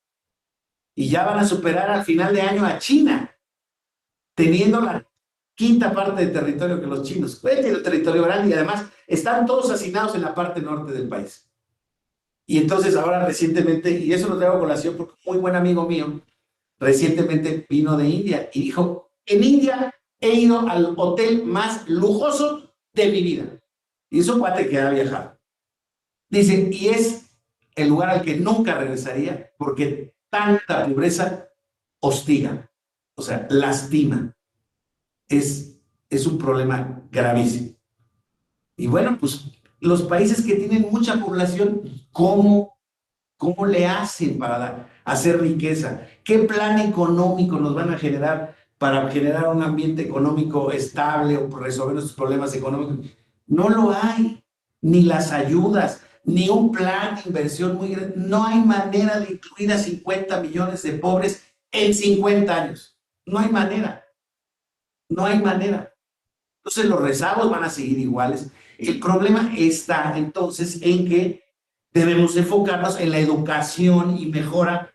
y ya van a superar al final de año a China, teniendo la quinta parte de territorio que los chinos. Pueden tener el territorio grande y además están todos hacinados en la parte norte del país. Y entonces ahora recientemente, y eso lo traigo a colación porque un muy buen amigo mío recientemente vino de India y dijo, en India he ido al hotel más lujoso de mi vida. Y es un cuate que ha viajado. Dice, y es el lugar al que nunca regresaría porque tanta pobreza hostiga, o sea, lastima. Es un problema gravísimo. Y bueno, pues los países que tienen mucha población, ¿cómo le hacen para hacer riqueza? ¿Qué plan económico nos van a generar para generar un ambiente económico estable o resolver nuestros problemas económicos? No lo hay, ni las ayudas, ni un plan de inversión muy grande. No hay manera de incluir a 50 millones de pobres en 50 años. No hay manera, no hay manera. Entonces los rezagos van a seguir iguales. El problema está entonces en que debemos enfocarnos en la educación y mejora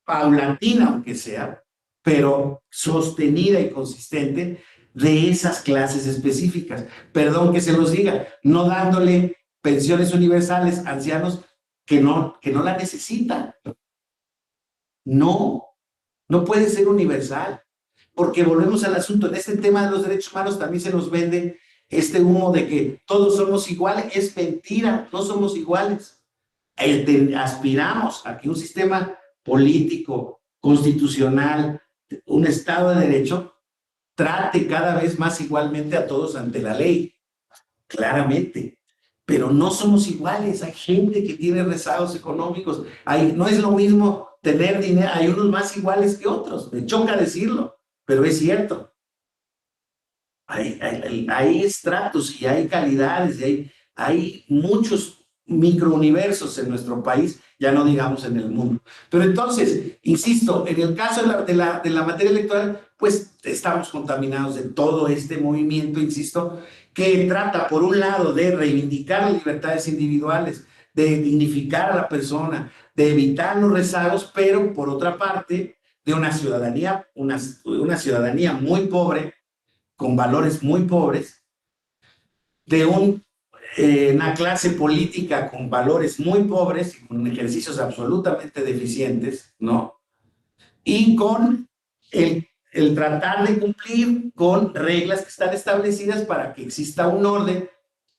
paulatina, aunque sea, pero sostenida y consistente de esas clases específicas. Perdón que se los diga, no dándole pensiones universales a ancianos que no la necesitan. No, no puede ser universal, porque volvemos al asunto, en este tema de los derechos humanos también se nos vende este humo de que todos somos iguales. Es mentira, no somos iguales. Aspiramos a que un sistema político, constitucional, un Estado de Derecho, trate cada vez más igualmente a todos ante la ley, claramente. Pero no somos iguales, hay gente que tiene rezagos económicos, no es lo mismo tener dinero, hay unos más iguales que otros, me choca decirlo, pero es cierto. Hay estratos y hay calidades y hay muchos microuniversos en nuestro país, ya no digamos en el mundo. Pero entonces, insisto, en el caso de la materia electoral, pues estamos contaminados de todo este movimiento, insisto, que trata, por un lado, de reivindicar las libertades individuales, de dignificar a la persona, de evitar los rezagos, pero por otra parte, de una ciudadanía muy pobre, con valores muy pobres, de una clase política con valores muy pobres y con ejercicios absolutamente deficientes, ¿no? Y con el tratar de cumplir con reglas que están establecidas para que exista un orden,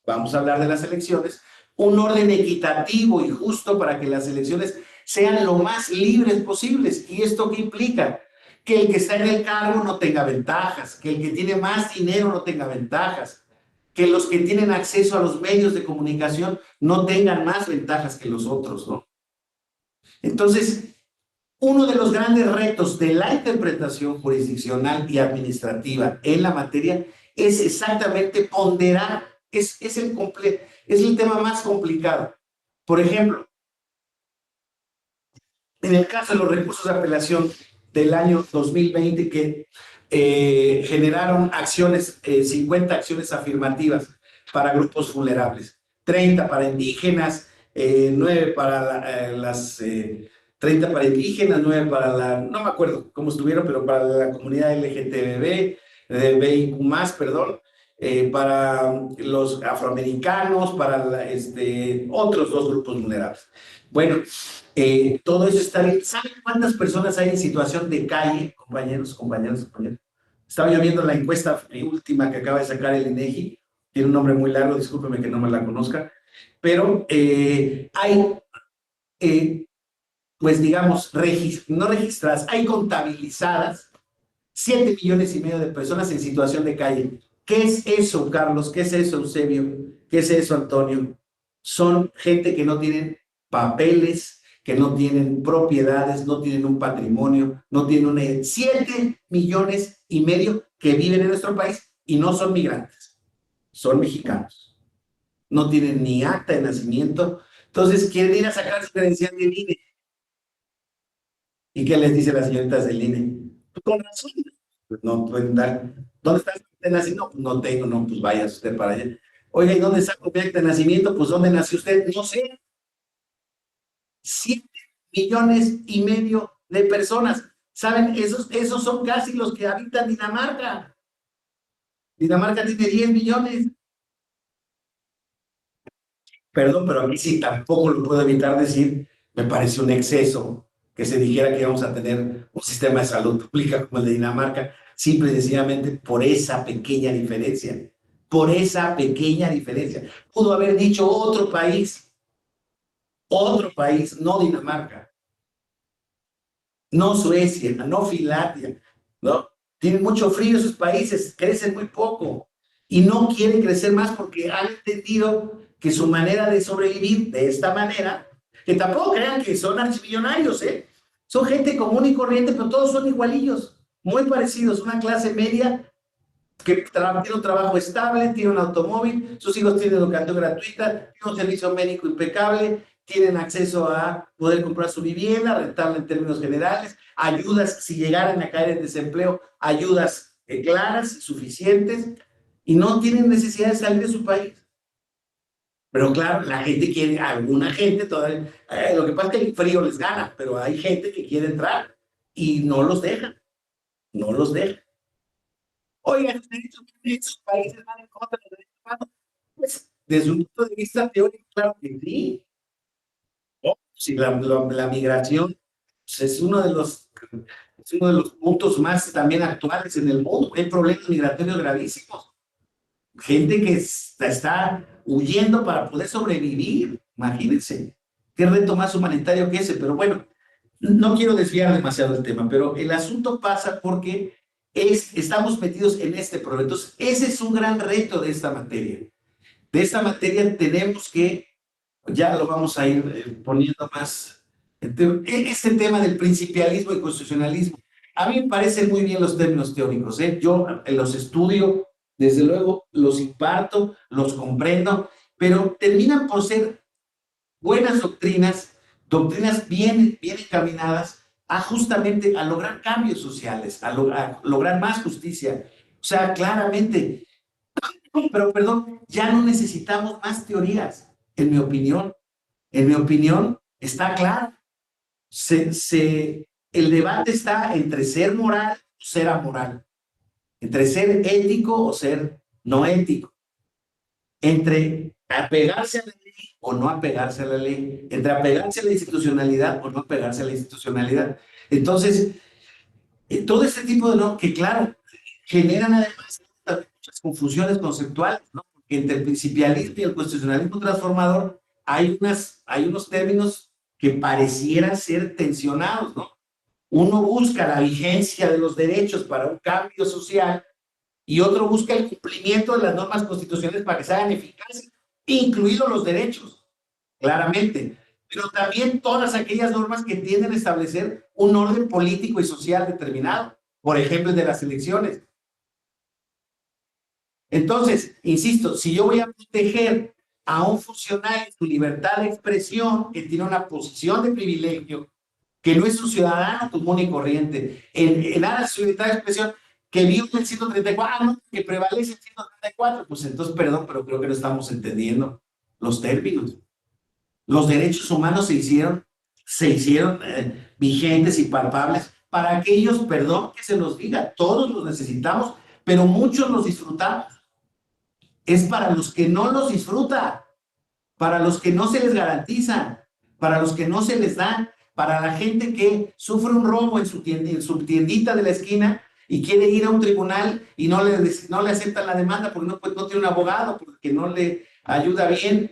vamos a hablar de las elecciones, un orden equitativo y justo para que las elecciones sean lo más libres posibles. ¿Y esto qué implica? Que el que está en el cargo no tenga ventajas, que el que tiene más dinero no tenga ventajas, que los que tienen acceso a los medios de comunicación no tengan más ventajas que los otros, ¿no? Entonces, uno de los grandes retos de la interpretación jurisdiccional y administrativa en la materia es exactamente ponderar, es el tema más complicado. Por ejemplo, en el caso de los recursos de apelación del año 2020 que generaron 50 acciones afirmativas para grupos vulnerables, 30 para indígenas, 9 para las 30 para indígenas, 9 para no me acuerdo cómo estuvieron, pero para la comunidad LGTB, BIQ+, perdón, para los afroamericanos, para otros dos grupos vulnerables. Bueno, todo eso está bien. ¿Saben cuántas personas hay en situación de calle, compañeros? Estaba yo viendo la encuesta última que acaba de sacar el INEGI, tiene un nombre muy largo, discúlpeme que no me la conozca, pero hay, pues digamos, no registradas, hay contabilizadas 7,5 millones de personas en situación de calle. ¿Qué es eso, Carlos? ¿Qué es eso, Eusebio? ¿Qué es eso, Antonio? Son gente que no tienen papeles, que no tienen propiedades, no tienen un patrimonio, no tienen 7,5 millones que viven en nuestro país y no son migrantes, son mexicanos. No tienen ni acta de nacimiento. Entonces quieren ir a sacar su credencial del INE. ¿Y qué les dice la señorita del INE? Pues con razón. No pueden dar. ¿Dónde está el nacimiento? No, no tengo, no, pues vaya usted para allá. Oiga, ¿y dónde saco mi acta de nacimiento? Pues, ¿dónde nació usted? No sé. 7,5 millones de personas. ¿Saben? Esos son casi los que habitan Dinamarca. Dinamarca tiene 10 millones. Perdón, pero a mí sí tampoco lo puedo evitar decir, me parece un exceso que se dijera que íbamos a tener un sistema de salud pública como el de Dinamarca, simple y sencillamente por esa pequeña diferencia. Por esa pequeña diferencia. Pudo haber dicho otro país, no Dinamarca, no Suecia, no Finlandia, ¿no? Tienen mucho frío esos países, crecen muy poco y no quieren crecer más porque han entendido que su manera de sobrevivir de esta manera, que tampoco crean que son archimillonarios, ¿eh? Son gente común y corriente, pero todos son igualillos, muy parecidos, una clase media que tiene un trabajo estable, tiene un automóvil, sus hijos tienen educación gratuita, tiene un servicio médico impecable, tienen acceso a poder comprar su vivienda, rentarla en términos generales, ayudas, si llegaran a caer en desempleo, ayudas claras, suficientes, y no tienen necesidad de salir de su país. Pero claro, la gente quiere, alguna gente todavía, lo que pasa es que el frío les gana, pero hay gente que quiere entrar y no los dejan, no los dejan. Oiga, los derechos de esos países van en contra de los derechos humanos. Pues, desde un punto de vista teórico, claro que sí. ¿No? Si la migración pues, es uno de los puntos más también actuales en el mundo. Hay problemas migratorios gravísimos. Gente que está huyendo para poder sobrevivir. Imagínense. Qué reto más humanitario que ese. Pero bueno, no quiero desviar demasiado el tema, pero el asunto pasa porque estamos metidos en este problema. Entonces, ese es un gran reto de esta materia. De esta materia tenemos que, ya lo vamos a ir poniendo más, este tema del principialismo y constitucionalismo. A mí me parecen muy bien los términos teóricos, ¿eh? Yo los estudio, desde luego los imparto, los comprendo, pero terminan por ser buenas doctrinas, doctrinas bien encaminadas a justamente a lograr cambios sociales, a lograr más justicia. O sea, claramente, pero perdón, ya no necesitamos más teorías, en mi opinión. En mi opinión, está claro. El debate está entre ser moral o ser amoral, entre ser ético o ser no ético, entre apegarse a la ley o no apegarse a la ley, entre apegarse a la institucionalidad o no apegarse a la institucionalidad. Entonces, todo este tipo de no, que claro, generan además muchas confusiones conceptuales, ¿no? Porque entre el principialismo y el constitucionalismo transformador hay unos términos que parecieran ser tensionados, ¿no? Uno busca la vigencia de los derechos para un cambio social y otro busca el cumplimiento de las normas constitucionales para que se hagan eficaces, incluidos los derechos, claramente, pero también todas aquellas normas que tienden a establecer un orden político y social determinado, por ejemplo, el de las elecciones. Entonces, insisto, si yo voy a proteger a un funcionario su libertad de expresión, que tiene una posición de privilegio, que no es un ciudadano común y corriente, en aras de su libertad de expresión, que viola el 134, no, que prevalece el 134, pues entonces, perdón, pero creo que no estamos entendiendo los términos. Los derechos humanos se hicieron vigentes y palpables para aquellos, perdón que se los diga, todos los necesitamos, pero muchos los disfrutamos. Es para los que no los disfrutan, para los que no se les garantiza, para los que no se les dan, para la gente que sufre un robo en su tiendita de la esquina y quiere ir a un tribunal y no le aceptan la demanda porque no, pues, no tiene un abogado, porque no le ayuda bien.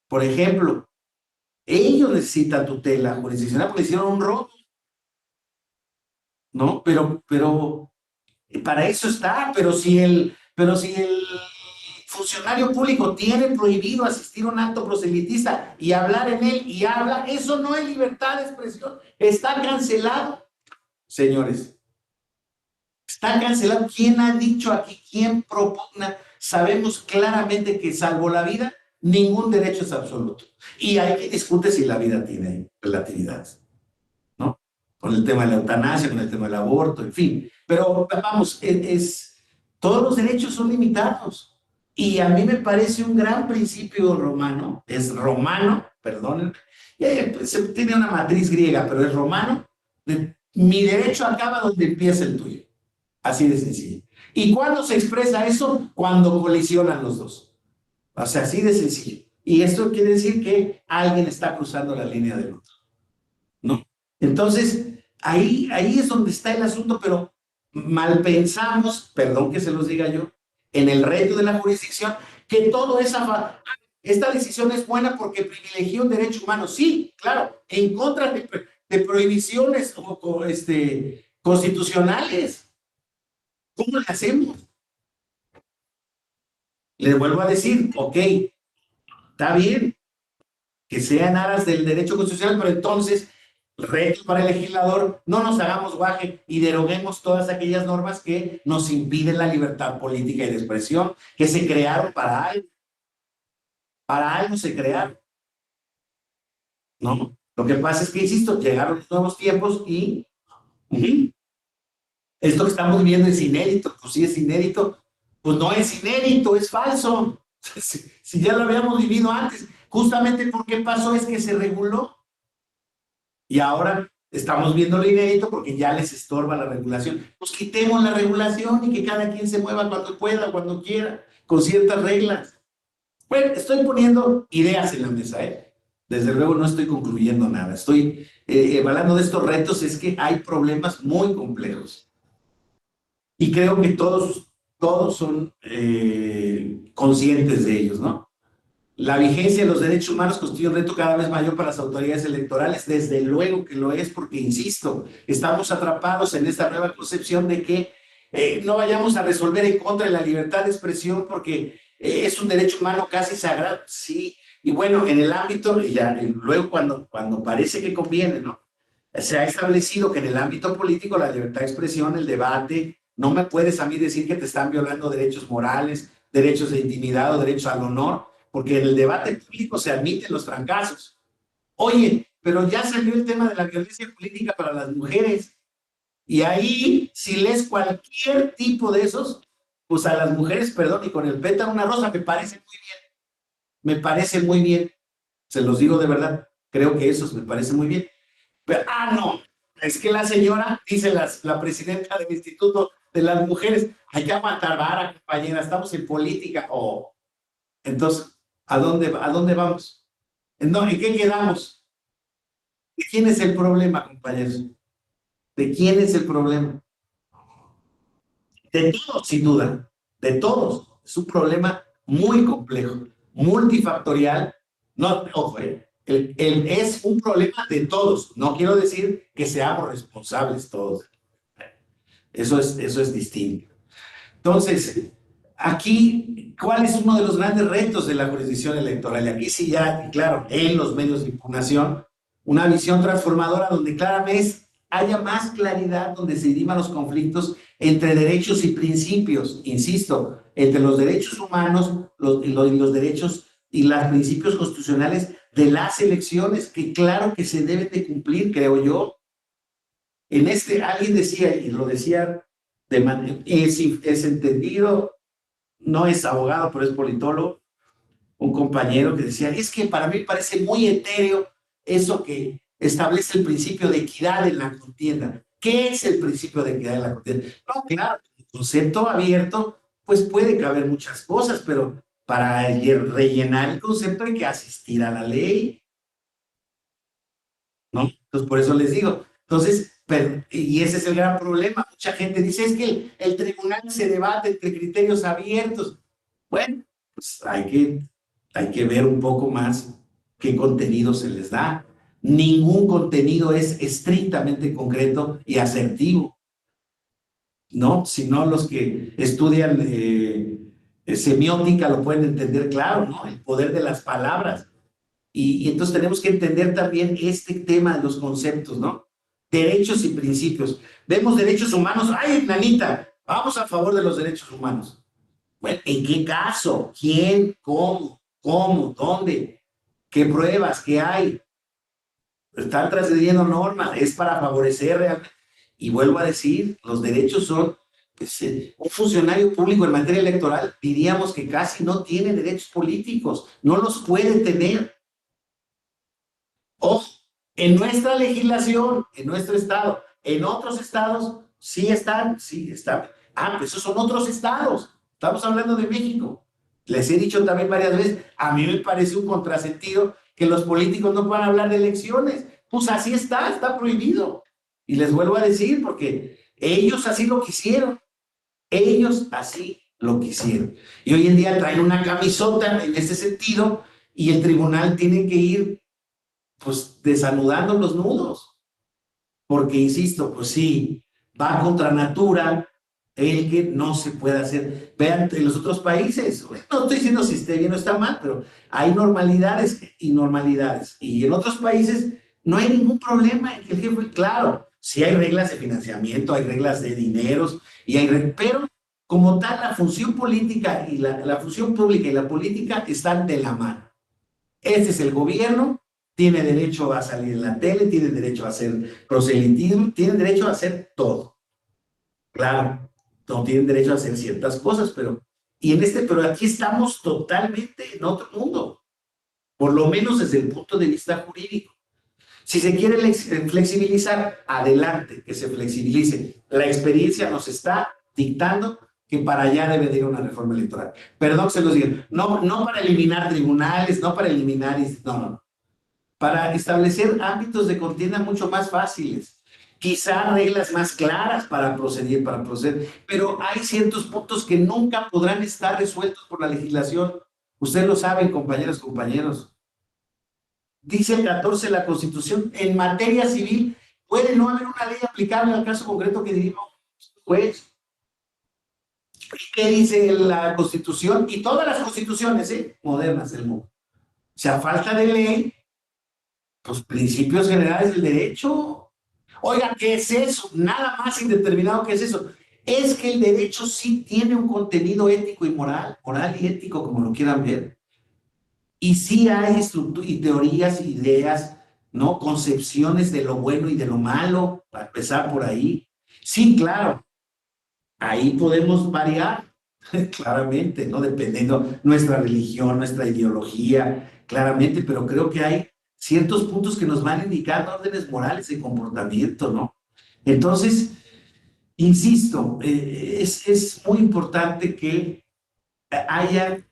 Por ejemplo, ellos necesitan tutela jurisdiccional porque hicieron un robo, ¿no? Pero para eso está, pero si el funcionario público tiene prohibido asistir a un acto proselitista y hablar en él y habla, eso no es libertad de expresión, está cancelado, señores, está cancelado. ¿Quién ha dicho aquí? ¿Quién propugna? Sabemos claramente que salvo la vida, ningún derecho es absoluto. Y hay que discutir si la vida tiene relatividad, ¿no? Con el tema de la eutanasia, con el tema del aborto, en fin. Pero vamos, todos los derechos son limitados. Y a mí me parece un gran principio romano, es romano, perdón, pues, tiene una matriz griega, pero es romano. Mi derecho acaba donde empieza el tuyo. Así de sencillo. ¿Y cuándo se expresa eso? Cuando colisionan los dos. O sea, así de sencillo. Y esto quiere decir que alguien está cruzando la línea del otro, ¿no? Entonces, ahí es donde está el asunto, pero mal pensamos, perdón que se los diga yo, en el reto de la jurisdicción, que todo esta decisión es buena porque privilegia un derecho humano. Sí, claro, en contra de prohibiciones constitucionales. ¿Cómo le hacemos? Le vuelvo a decir, ok, está bien que sea en aras del derecho constitucional, pero entonces, reto para el legislador, no nos hagamos guaje y deroguemos todas aquellas normas que nos impiden la libertad política y de expresión, que se crearon para algo se crearon, ¿no? Lo que pasa es que, insisto, llegaron los nuevos tiempos y esto que estamos viendo es inédito, pues sí es inédito, pues no es inédito, es falso. Si ya lo habíamos vivido antes, justamente porque pasó es que se reguló y ahora estamos viendo lo inédito porque ya les estorba la regulación. Pues quitemos la regulación y que cada quien se mueva cuando pueda, cuando quiera, con ciertas reglas. Bueno, estoy poniendo ideas en la mesa, ¿eh? Desde luego no estoy concluyendo nada. Estoy evaluando de estos retos, es que hay problemas muy complejos. Y creo que todos son conscientes de ellos, ¿no? La vigencia de los derechos humanos constituye un reto cada vez mayor para las autoridades electorales, desde luego que lo es, porque, insisto, estamos atrapados en esta nueva concepción de que no vayamos a resolver en contra de la libertad de expresión porque es un derecho humano casi sagrado, sí, y bueno, en el ámbito, y luego cuando parece que conviene, ¿no? Se ha establecido que en el ámbito político la libertad de expresión, el debate, no me puedes a mí decir que te están violando derechos morales, derechos de intimidad o derechos al honor, porque en el debate público se admiten los trancazos. Oye, pero ya salió el tema de la violencia política para las mujeres, y ahí, si lees cualquier tipo de esos, pues a las mujeres, perdón, y con el pétalo una rosa, me parece muy bien, se los digo de verdad, creo que esos me parece muy bien. Pero, no, es que la señora, dice la presidenta del Instituto de las Mujeres, hay que aguantar vara, compañera, estamos en política. Entonces, ¿a dónde vamos? ¿En qué quedamos? ¿De quién es el problema, compañeros? ¿De quién es el problema? De todos, sin duda, de todos. Es un problema muy complejo, multifactorial. No, ojo, es un problema de todos. No quiero decir que seamos responsables todos. Eso es distinto. Entonces, aquí, ¿cuál es uno de los grandes retos de la jurisdicción electoral? Y aquí sí ya, claro, en los medios de impugnación, una visión transformadora donde claramente haya más claridad, donde se diriman los conflictos entre derechos y principios, insisto, entre los derechos humanos los derechos y los principios constitucionales de las elecciones, que claro que se deben de cumplir, creo yo. Alguien decía, y lo decía es entendido, no es abogado, pero es politólogo, un compañero que decía, es que para mí parece muy etéreo eso que establece el principio de equidad en la contienda. ¿Qué es el principio de equidad en la contienda? No, claro, el concepto abierto, pues puede caber muchas cosas, pero para rellenar el concepto hay que asistir a la ley, ¿no? Entonces, por eso les digo. Entonces, y ese es el gran problema. Mucha gente dice, es que el tribunal se debate entre criterios abiertos. Bueno, pues hay que ver un poco más qué contenido se les da. Ningún contenido es estrictamente concreto y asertivo, ¿no? Si no, los que estudian semiótica lo pueden entender claro, ¿no? El poder de las palabras. Y entonces tenemos que entender también este tema de los conceptos, ¿no? Derechos y principios. Vemos derechos humanos, ¡ay, nanita! Vamos a favor de los derechos humanos. Bueno, ¿en qué caso? ¿Quién? ¿Cómo? ¿Cómo? ¿Dónde? ¿Qué pruebas? ¿Qué hay? Están transgrediendo normas, es para favorecer realmente. Y vuelvo a decir, los derechos son un funcionario público en materia electoral diríamos que casi no tiene derechos políticos, no los puede tener. Ojo, en nuestra legislación, en nuestro estado, en otros estados, sí están, sí están. Ah, pues esos son otros estados. Estamos hablando de México. Les he dicho también varias veces, a mí me parece un contrasentido que los políticos no puedan hablar de elecciones. Pues así está prohibido. Y les vuelvo a decir, porque ellos así lo quisieron. Ellos así lo quisieron. Y hoy en día traen una camisota en ese sentido y el tribunal tiene que ir pues desanudando los nudos, porque insisto, pues sí, va contra natura el que no se puede hacer. Vean, en los otros países, no estoy diciendo si esté bien o está mal, pero hay normalidades y normalidades. Y en otros países no hay ningún problema en que el jefe, claro, sí hay reglas de financiamiento, hay reglas de dineros, pero como tal, la función política y la función pública y la política están de la mano. Este es el gobierno, tiene derecho a salir en la tele, tiene derecho a hacer proselitismo, tiene derecho a hacer todo. Claro, no tienen derecho a hacer ciertas cosas, pero aquí estamos totalmente en otro mundo, por lo menos desde el punto de vista jurídico. Si se quiere flexibilizar, adelante, que se flexibilice. La experiencia nos está dictando que para allá debe de ir una reforma electoral. Perdón que se los diga, no para eliminar tribunales, no para eliminar, no, para establecer ámbitos de contienda mucho más fáciles, quizá reglas más claras para proceder, pero hay ciertos puntos que nunca podrán estar resueltos por la legislación. Ustedes lo saben, compañeros. Dice el 14 de la Constitución, en materia civil puede no haber una ley aplicable al caso concreto que dirima un juez. ¿Qué dice la Constitución? Y todas las constituciones modernas del mundo. O sea, falta de ley, pues principios generales del derecho. Oiga, ¿qué es eso? Nada más indeterminado que es eso. Es que el derecho sí tiene un contenido ético y moral y ético, como lo quieran ver. Y sí hay y teorías, ideas, ¿no? Concepciones de lo bueno y de lo malo, para empezar por ahí. Sí, claro, ahí podemos variar, claramente, ¿no? Dependiendo nuestra religión, nuestra ideología, claramente, pero creo que hay ciertos puntos que nos van indicando órdenes morales de comportamiento, ¿no? Entonces, insisto, es muy importante que haya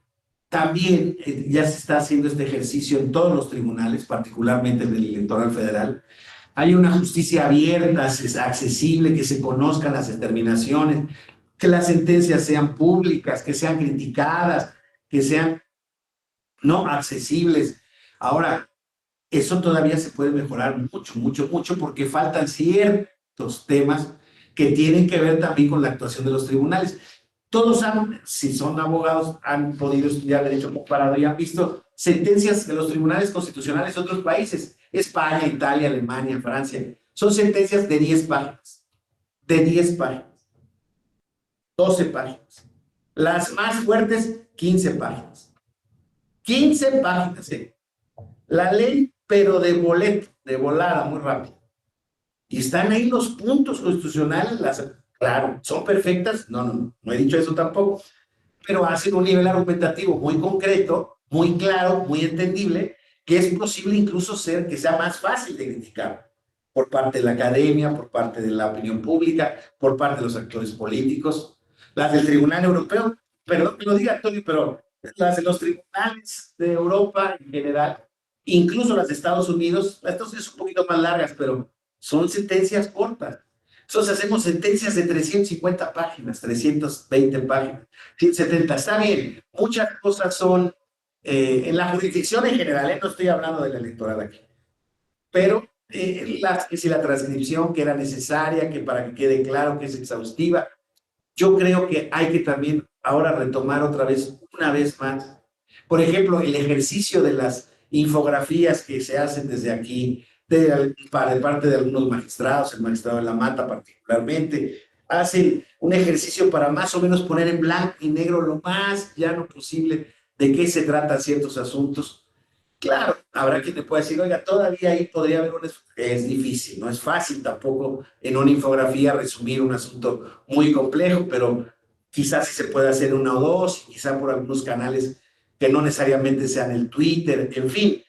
también, ya se está haciendo este ejercicio en todos los tribunales, particularmente en el electoral federal, hay una justicia abierta, accesible, que se conozcan las determinaciones, que las sentencias sean públicas, que sean criticadas, que sean no accesibles. Ahora, eso todavía se puede mejorar mucho, porque faltan ciertos temas que tienen que ver también con la actuación de los tribunales. Todos si son abogados, han podido estudiar derecho comparado y han visto sentencias de los tribunales constitucionales de otros países, España, Italia, Alemania, Francia. Son sentencias de 10 páginas, 12 páginas. Las más fuertes, 15 páginas. 15 páginas, La ley, pero de boleto, de volada, muy rápido. Y están ahí los puntos constitucionales, claro, ¿son perfectas? No he dicho eso tampoco, pero hacen un nivel argumentativo muy concreto, muy claro, muy entendible, que es posible incluso que sea más fácil de criticar por parte de la academia, por parte de la opinión pública, por parte de los actores políticos. Las del Tribunal Europeo, perdón que lo diga, Antonio, pero las de los tribunales de Europa en general, incluso las de Estados Unidos, estas son un poquito más largas, pero son sentencias cortas. Entonces hacemos sentencias de 350 páginas, 320 páginas, 170. Está bien, muchas cosas son en la jurisdicción en general, no estoy hablando de la electoral aquí, pero que si la transcripción que era necesaria, que para que quede claro que es exhaustiva, yo creo que hay que también ahora retomar una vez más, por ejemplo, el ejercicio de las infografías que se hacen desde aquí, de parte de algunos magistrados, el magistrado de la Mata particularmente, hacen un ejercicio para más o menos poner en blanco y negro lo más llano posible de qué se tratan ciertos asuntos. Claro, habrá quien te pueda decir, oiga, todavía ahí podría haber un... Es difícil, no es fácil tampoco en una infografía resumir un asunto muy complejo, pero quizás sí se puede hacer una o dos, quizás por algunos canales que no necesariamente sean el Twitter, en fin,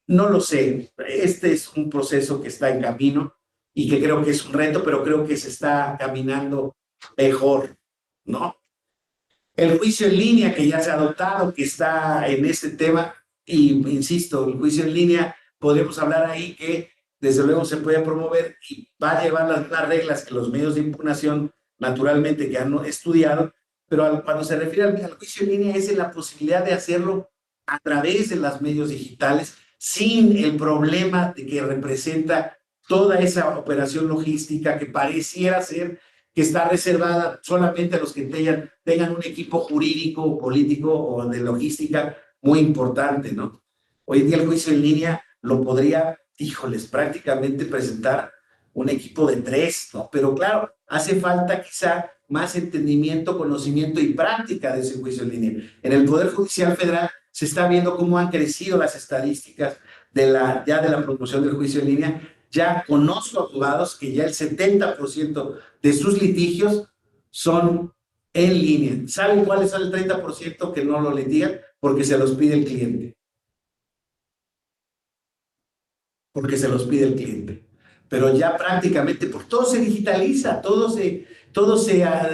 no lo sé. Este es un proceso que está en camino y que creo que es un reto, pero creo que se está caminando mejor, ¿no? El juicio en línea que ya se ha adoptado, que está en este tema, y insisto, el juicio en línea, podemos hablar ahí que desde luego se puede promover y va a llevar las mismas reglas que los medios de impugnación, naturalmente, que han estudiado, pero cuando se refiere al juicio en línea es en la posibilidad de hacerlo a través de los medios digitales, sin el problema de que representa toda esa operación logística que pareciera ser que está reservada solamente a los que tengan un equipo jurídico, político o de logística muy importante, ¿no? Hoy en día el juicio en línea lo podría, híjoles, prácticamente presentar un equipo de 3, ¿no? Pero claro, hace falta quizá más entendimiento, conocimiento y práctica de ese juicio en línea. En el Poder Judicial Federal se está viendo cómo han crecido las estadísticas ya de la promoción del juicio en línea. Ya conozco abogados que ya el 70% de sus litigios son en línea. ¿Saben cuáles son el 30% que no lo litigan? Porque se los pide el cliente. Porque se los pide el cliente. Pero ya prácticamente, pues todo se digitaliza, todo se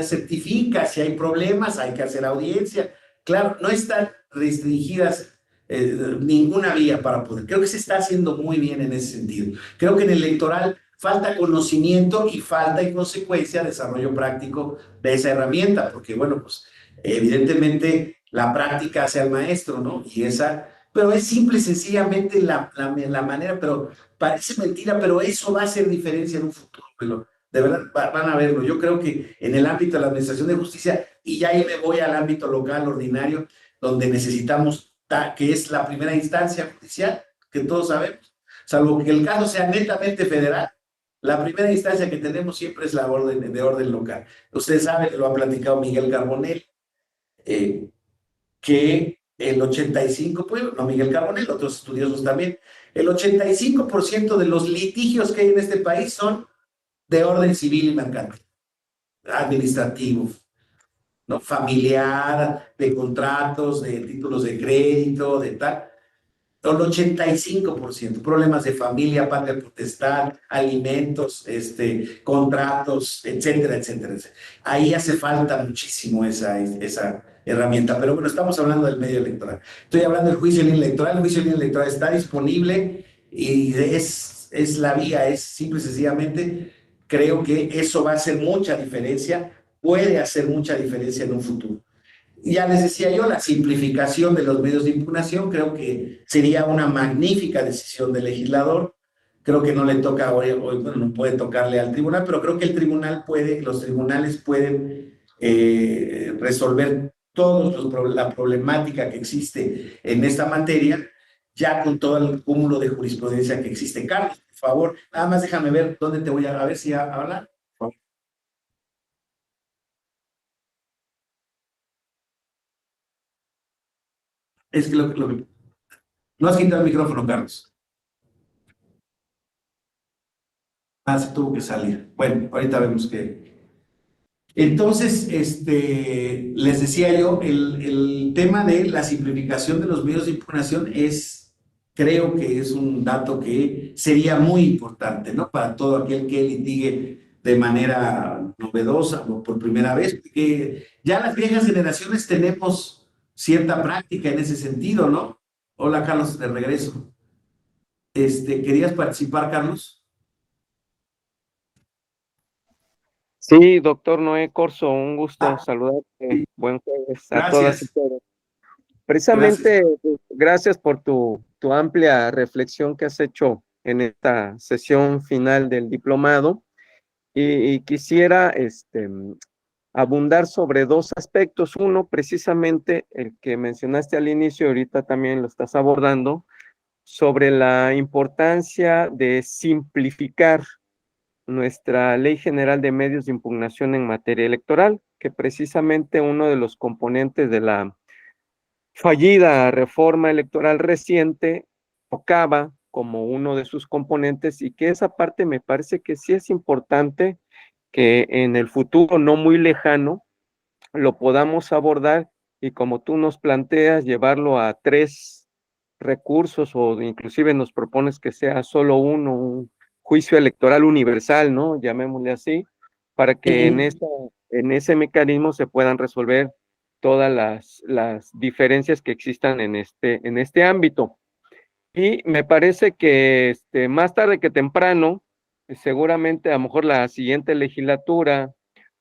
certifica, si hay problemas hay que hacer audiencia. Claro, no están restringidas ninguna vía para poder. Creo que se está haciendo muy bien en ese sentido. Creo que en el electoral falta conocimiento y falta en consecuencia desarrollo práctico de esa herramienta, porque bueno, pues evidentemente la práctica hace al maestro, ¿no? Pero es simple y sencillamente la manera, pero parece mentira, pero eso va a hacer diferencia en un futuro. Pero de verdad van a verlo. Yo creo que en el ámbito de la administración de justicia, y ya ahí me voy al ámbito local ordinario, donde necesitamos, que es la primera instancia judicial, que todos sabemos, salvo que el caso sea netamente federal, la primera instancia que tenemos siempre es la orden de orden local. Usted sabe que lo ha platicado Miguel Carbonell, eh, que el 85%, pues, no Miguel Carbonell, otros estudiosos también, el 85% de los litigios que hay en este país son de orden civil y mercantil, administrativo, ¿no? Familiar, de contratos, de títulos de crédito, de tal. El 85%, problemas de familia, patria potestad, alimentos, contratos, etcétera, etcétera, etcétera. Ahí hace falta muchísimo esa herramienta. Pero bueno, estamos hablando del medio electoral. Estoy hablando del juicio en línea electoral. El juicio en línea electoral está disponible y es la vía, es simple y sencillamente, creo que eso va a hacer mucha diferencia, puede hacer mucha diferencia en un futuro. Ya les decía yo, la simplificación de los medios de impugnación creo que sería una magnífica decisión del legislador. Creo que no le toca hoy, bueno, no puede tocarle al tribunal, pero creo que los tribunales pueden resolver la problemática que existe en esta materia, ya con todo el cúmulo de jurisprudencia que existe. Carlos, por favor, nada más déjame ver dónde te voy a ver si hablar. Es que no has quitado el micrófono, Carlos. Ah, se tuvo que salir. Bueno, ahorita vemos qué. Entonces, les decía yo, el tema de la simplificación de los medios de impugnación creo que es un dato que sería muy importante, ¿no? Para todo aquel que litigue de manera novedosa o por primera vez, porque ya las viejas generaciones tenemos cierta práctica en ese sentido, ¿no? Hola, Carlos, de regreso. ¿Querías participar, Carlos? Sí, doctor Noé Corso, un gusto Ah, saludarte. sí, Buen jueves a todas y gracias, todos. gracias. Precisamente, gracias por tu amplia reflexión que has hecho en esta sesión final del diplomado. Y quisiera abundar sobre dos aspectos. Uno, precisamente el que mencionaste al inicio, ahorita también lo estás abordando, sobre la importancia de simplificar nuestra Ley General de Medios de Impugnación en materia electoral, que precisamente uno de los componentes de la fallida reforma electoral reciente tocaba como uno de sus componentes, y que esa parte me parece que sí es importante que en el futuro no muy lejano lo podamos abordar, y como tú nos planteas, llevarlo a 3 recursos, o inclusive nos propones que sea solo uno, un juicio electoral universal, ¿no? Llamémosle así, para que en ese mecanismo se puedan resolver todas las diferencias que existan en este ámbito. Y me parece que más tarde que temprano, seguramente a lo mejor la siguiente legislatura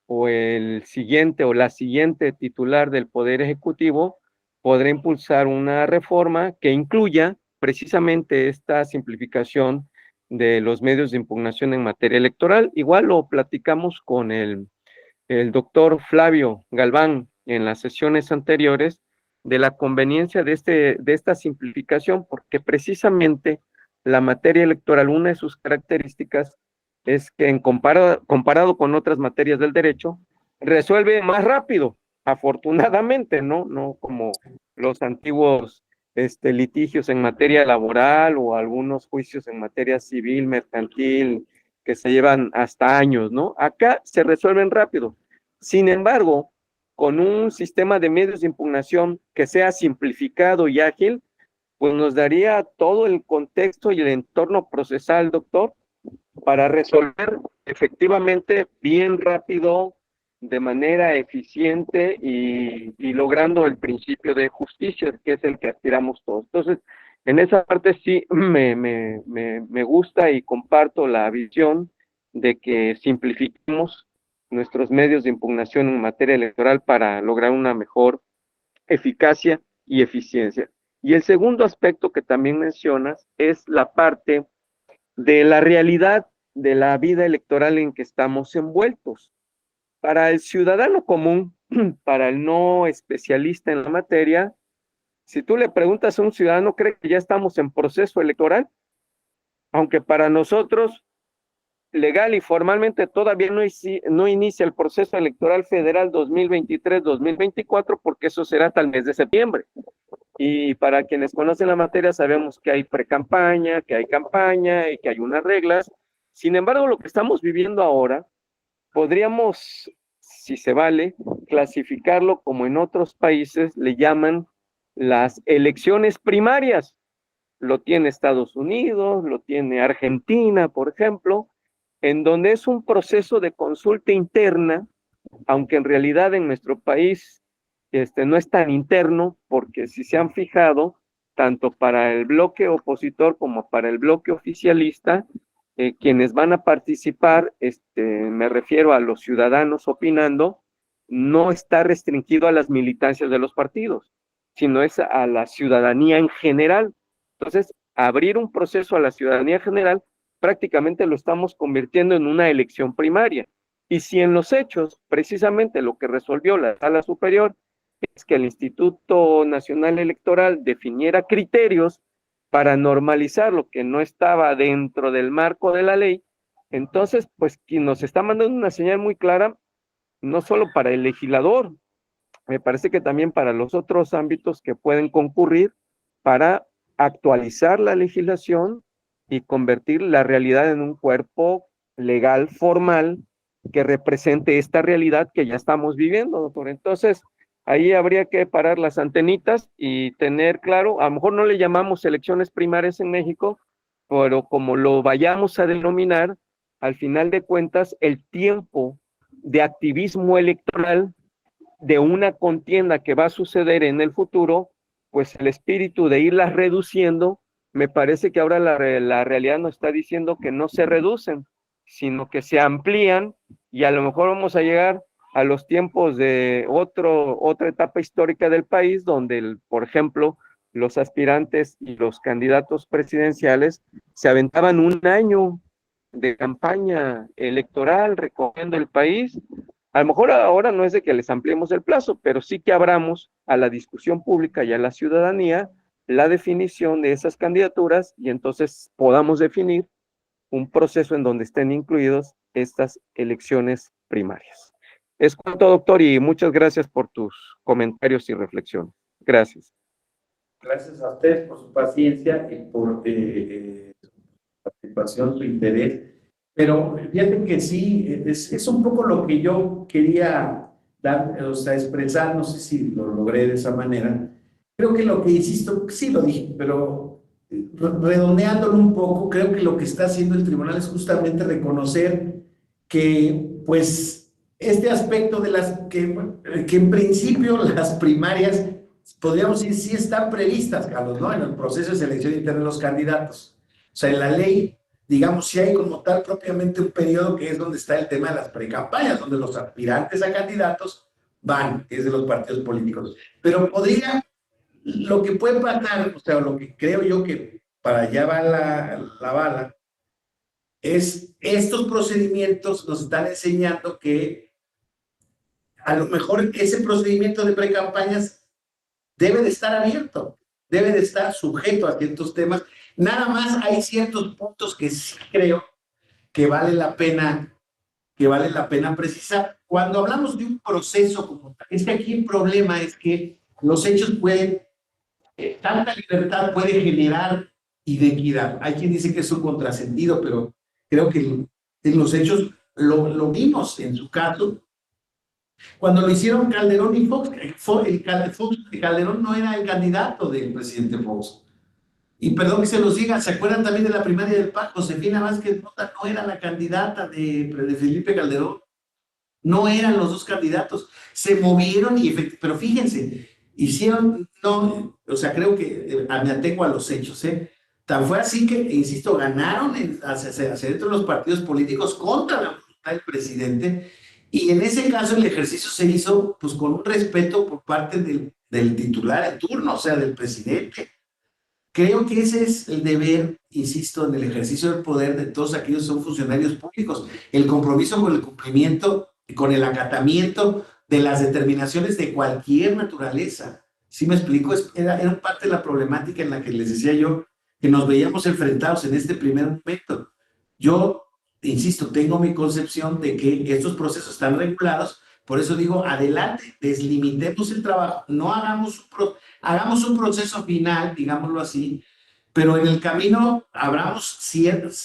o el siguiente o la siguiente titular del Poder Ejecutivo podrá impulsar una reforma que incluya precisamente esta simplificación de los medios de impugnación en materia electoral. Igual lo platicamos con el doctor Flavio Galván en las sesiones anteriores, de la conveniencia de esta simplificación, porque precisamente la materia electoral, una de sus características es que comparado con otras materias del derecho, resuelve más rápido, afortunadamente, ¿no? No como los antiguos litigios en materia laboral, o algunos juicios en materia civil, mercantil, que se llevan hasta años, ¿no? Acá se resuelven rápido. Sin embargo, con un sistema de medios de impugnación que sea simplificado y ágil, pues nos daría todo el contexto y el entorno procesal, doctor, para resolver efectivamente bien rápido, de manera eficiente, y logrando el principio de justicia, que es el que aspiramos todos. Entonces, en esa parte sí me gusta y comparto la visión de que simplifiquemos nuestros medios de impugnación en materia electoral para lograr una mejor eficacia y eficiencia. Y el segundo aspecto que también mencionas es la parte de la realidad de la vida electoral en que estamos envueltos. Para el ciudadano común, para el no especialista en la materia, si tú le preguntas a un ciudadano, ¿cree que ya estamos en proceso electoral? Aunque para nosotros, legal y formalmente, todavía no inicia el proceso electoral federal 2023-2024, porque eso será hasta el mes de septiembre. Y para quienes conocen la materia, sabemos que hay pre-campaña, que hay campaña y que hay unas reglas. Sin embargo, lo que estamos viviendo ahora, podríamos, si se vale, clasificarlo como en otros países le llaman las elecciones primarias. Lo tiene Estados Unidos, lo tiene Argentina, por ejemplo, en donde es un proceso de consulta interna, aunque en realidad en nuestro país no es tan interno, porque si se han fijado, tanto para el bloque opositor como para el bloque oficialista, quienes van a participar, me refiero a los ciudadanos opinando, no está restringido a las militancias de los partidos, sino es a la ciudadanía en general. Entonces, abrir un proceso a la ciudadanía general, prácticamente lo estamos convirtiendo en una elección primaria. Y si en los hechos, precisamente lo que resolvió la Sala Superior es que el Instituto Nacional Electoral definiera criterios para normalizar lo que no estaba dentro del marco de la ley, entonces, pues, quien nos está mandando una señal muy clara, no solo para el legislador, me parece que también para los otros ámbitos que pueden concurrir para actualizar la legislación y convertir la realidad en un cuerpo legal formal que represente esta realidad que ya estamos viviendo, doctor. Entonces, ahí habría que parar las antenitas y tener claro, a lo mejor no le llamamos elecciones primarias en México, pero como lo vayamos a denominar, al final de cuentas, el tiempo de activismo electoral de una contienda que va a suceder en el futuro, pues el espíritu de irlas reduciendo, me parece que ahora la realidad nos está diciendo que no se reducen, sino que se amplían, y a lo mejor vamos a llegar a los tiempos de otra etapa histórica del país, donde, por ejemplo, los aspirantes y los candidatos presidenciales se aventaban un año de campaña electoral recorriendo el país. A lo mejor ahora no es de que les ampliemos el plazo, pero sí que abramos a la discusión pública y a la ciudadanía la definición de esas candidaturas, y entonces podamos definir un proceso en donde estén incluidos estas elecciones primarias. Es cuanto, doctor, y muchas gracias por tus comentarios y reflexiones. Gracias. Gracias a ustedes por su paciencia y por su participación, su interés. Pero fíjate que sí, es un poco lo que yo quería dar, o sea, expresar, no sé si lo logré de esa manera. Creo que lo que insisto, sí lo dije, pero redondeándolo un poco, creo que lo que está haciendo el tribunal es justamente reconocer que, pues, este aspecto de las que en principio las primarias, podríamos decir, sí están previstas, Carlos, ¿no? En el proceso de selección interna de los candidatos. O sea, en la ley, digamos, sí hay como tal propiamente un periodo que es donde está el tema de las precampañas, donde los aspirantes a candidatos van, es de los partidos políticos. Pero podría, lo que puede pasar, o sea, lo que creo yo que para allá va la bala, es estos procedimientos nos están enseñando que a lo mejor ese procedimiento de precampañas debe de estar abierto, debe de estar sujeto a ciertos temas. Nada más hay ciertos puntos que sí creo que vale la pena precisar. Cuando hablamos de un proceso como tal, es que aquí el problema es que los hechos pueden, tanta libertad puede generar inequidad. Hay quien dice que es un contrasentido, pero creo que en los hechos lo vimos en su caso. Cuando lo hicieron Calderón y Fox, Calderón no era el candidato del presidente Fox. Y perdón que se los diga, ¿se acuerdan también de la primaria del PAN? Josefina Vázquez Mota no era la candidata de Felipe Calderón. No eran los dos candidatos. Se movieron, pero fíjense, hicieron, no, o sea, creo que me atengo a los hechos, ¿eh? Tan fue así que, insisto, ganaron hacia dentro de los partidos políticos contra la voluntad del presidente. Y en ese caso el ejercicio se hizo pues con un respeto por parte del titular en turno, o sea, del presidente. Creo que ese es el deber, insisto, en el ejercicio del poder de todos aquellos que son funcionarios públicos, el compromiso con el cumplimiento, con el acatamiento de las determinaciones de cualquier naturaleza. ¿Sí me explico? Era parte de la problemática en la que les decía yo que nos veíamos enfrentados en este primer momento. Yo, insisto, tengo mi concepción de que estos procesos están regulados, por eso digo, adelante, deslimitemos el trabajo, no hagamos un proceso final, digámoslo así, pero en el camino abramos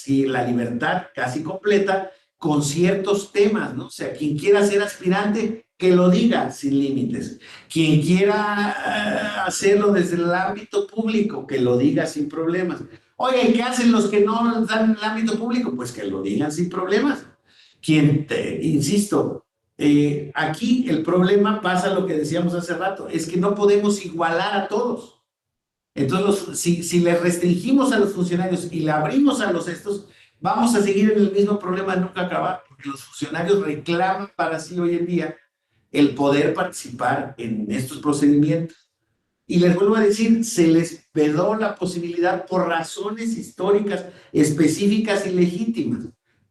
la libertad casi completa con ciertos temas, ¿no? O sea, quien quiera ser aspirante, que lo diga sin límites. Quien quiera hacerlo desde el ámbito público, que lo diga sin problemas. Oye, ¿qué hacen los que no están en el ámbito público? Pues que lo digan sin problemas. Insisto, aquí el problema pasa lo que decíamos hace rato, es que no podemos igualar a todos. Entonces, si le restringimos a los funcionarios y le abrimos a los estos, vamos a seguir en el mismo problema de nunca acabar, porque los funcionarios reclaman para sí hoy en día el poder participar en estos procedimientos. Y les vuelvo a decir, se les vedó la posibilidad por razones históricas específicas y legítimas,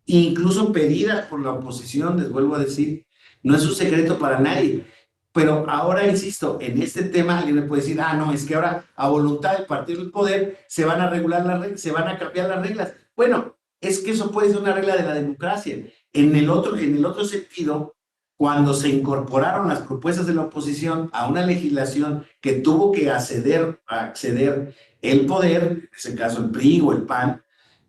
incluso pedidas por la oposición, les vuelvo a decir, no es un secreto para nadie. Pero ahora, insisto, en este tema alguien me puede decir, no, es que ahora a voluntad del partido del poder se van a regular las reglas, se van a cambiar las reglas. Bueno, es que eso puede ser una regla de la democracia. En el otro sentido, cuando se incorporaron las propuestas de la oposición a una legislación que tuvo que acceder el poder, en ese caso el PRI o el PAN,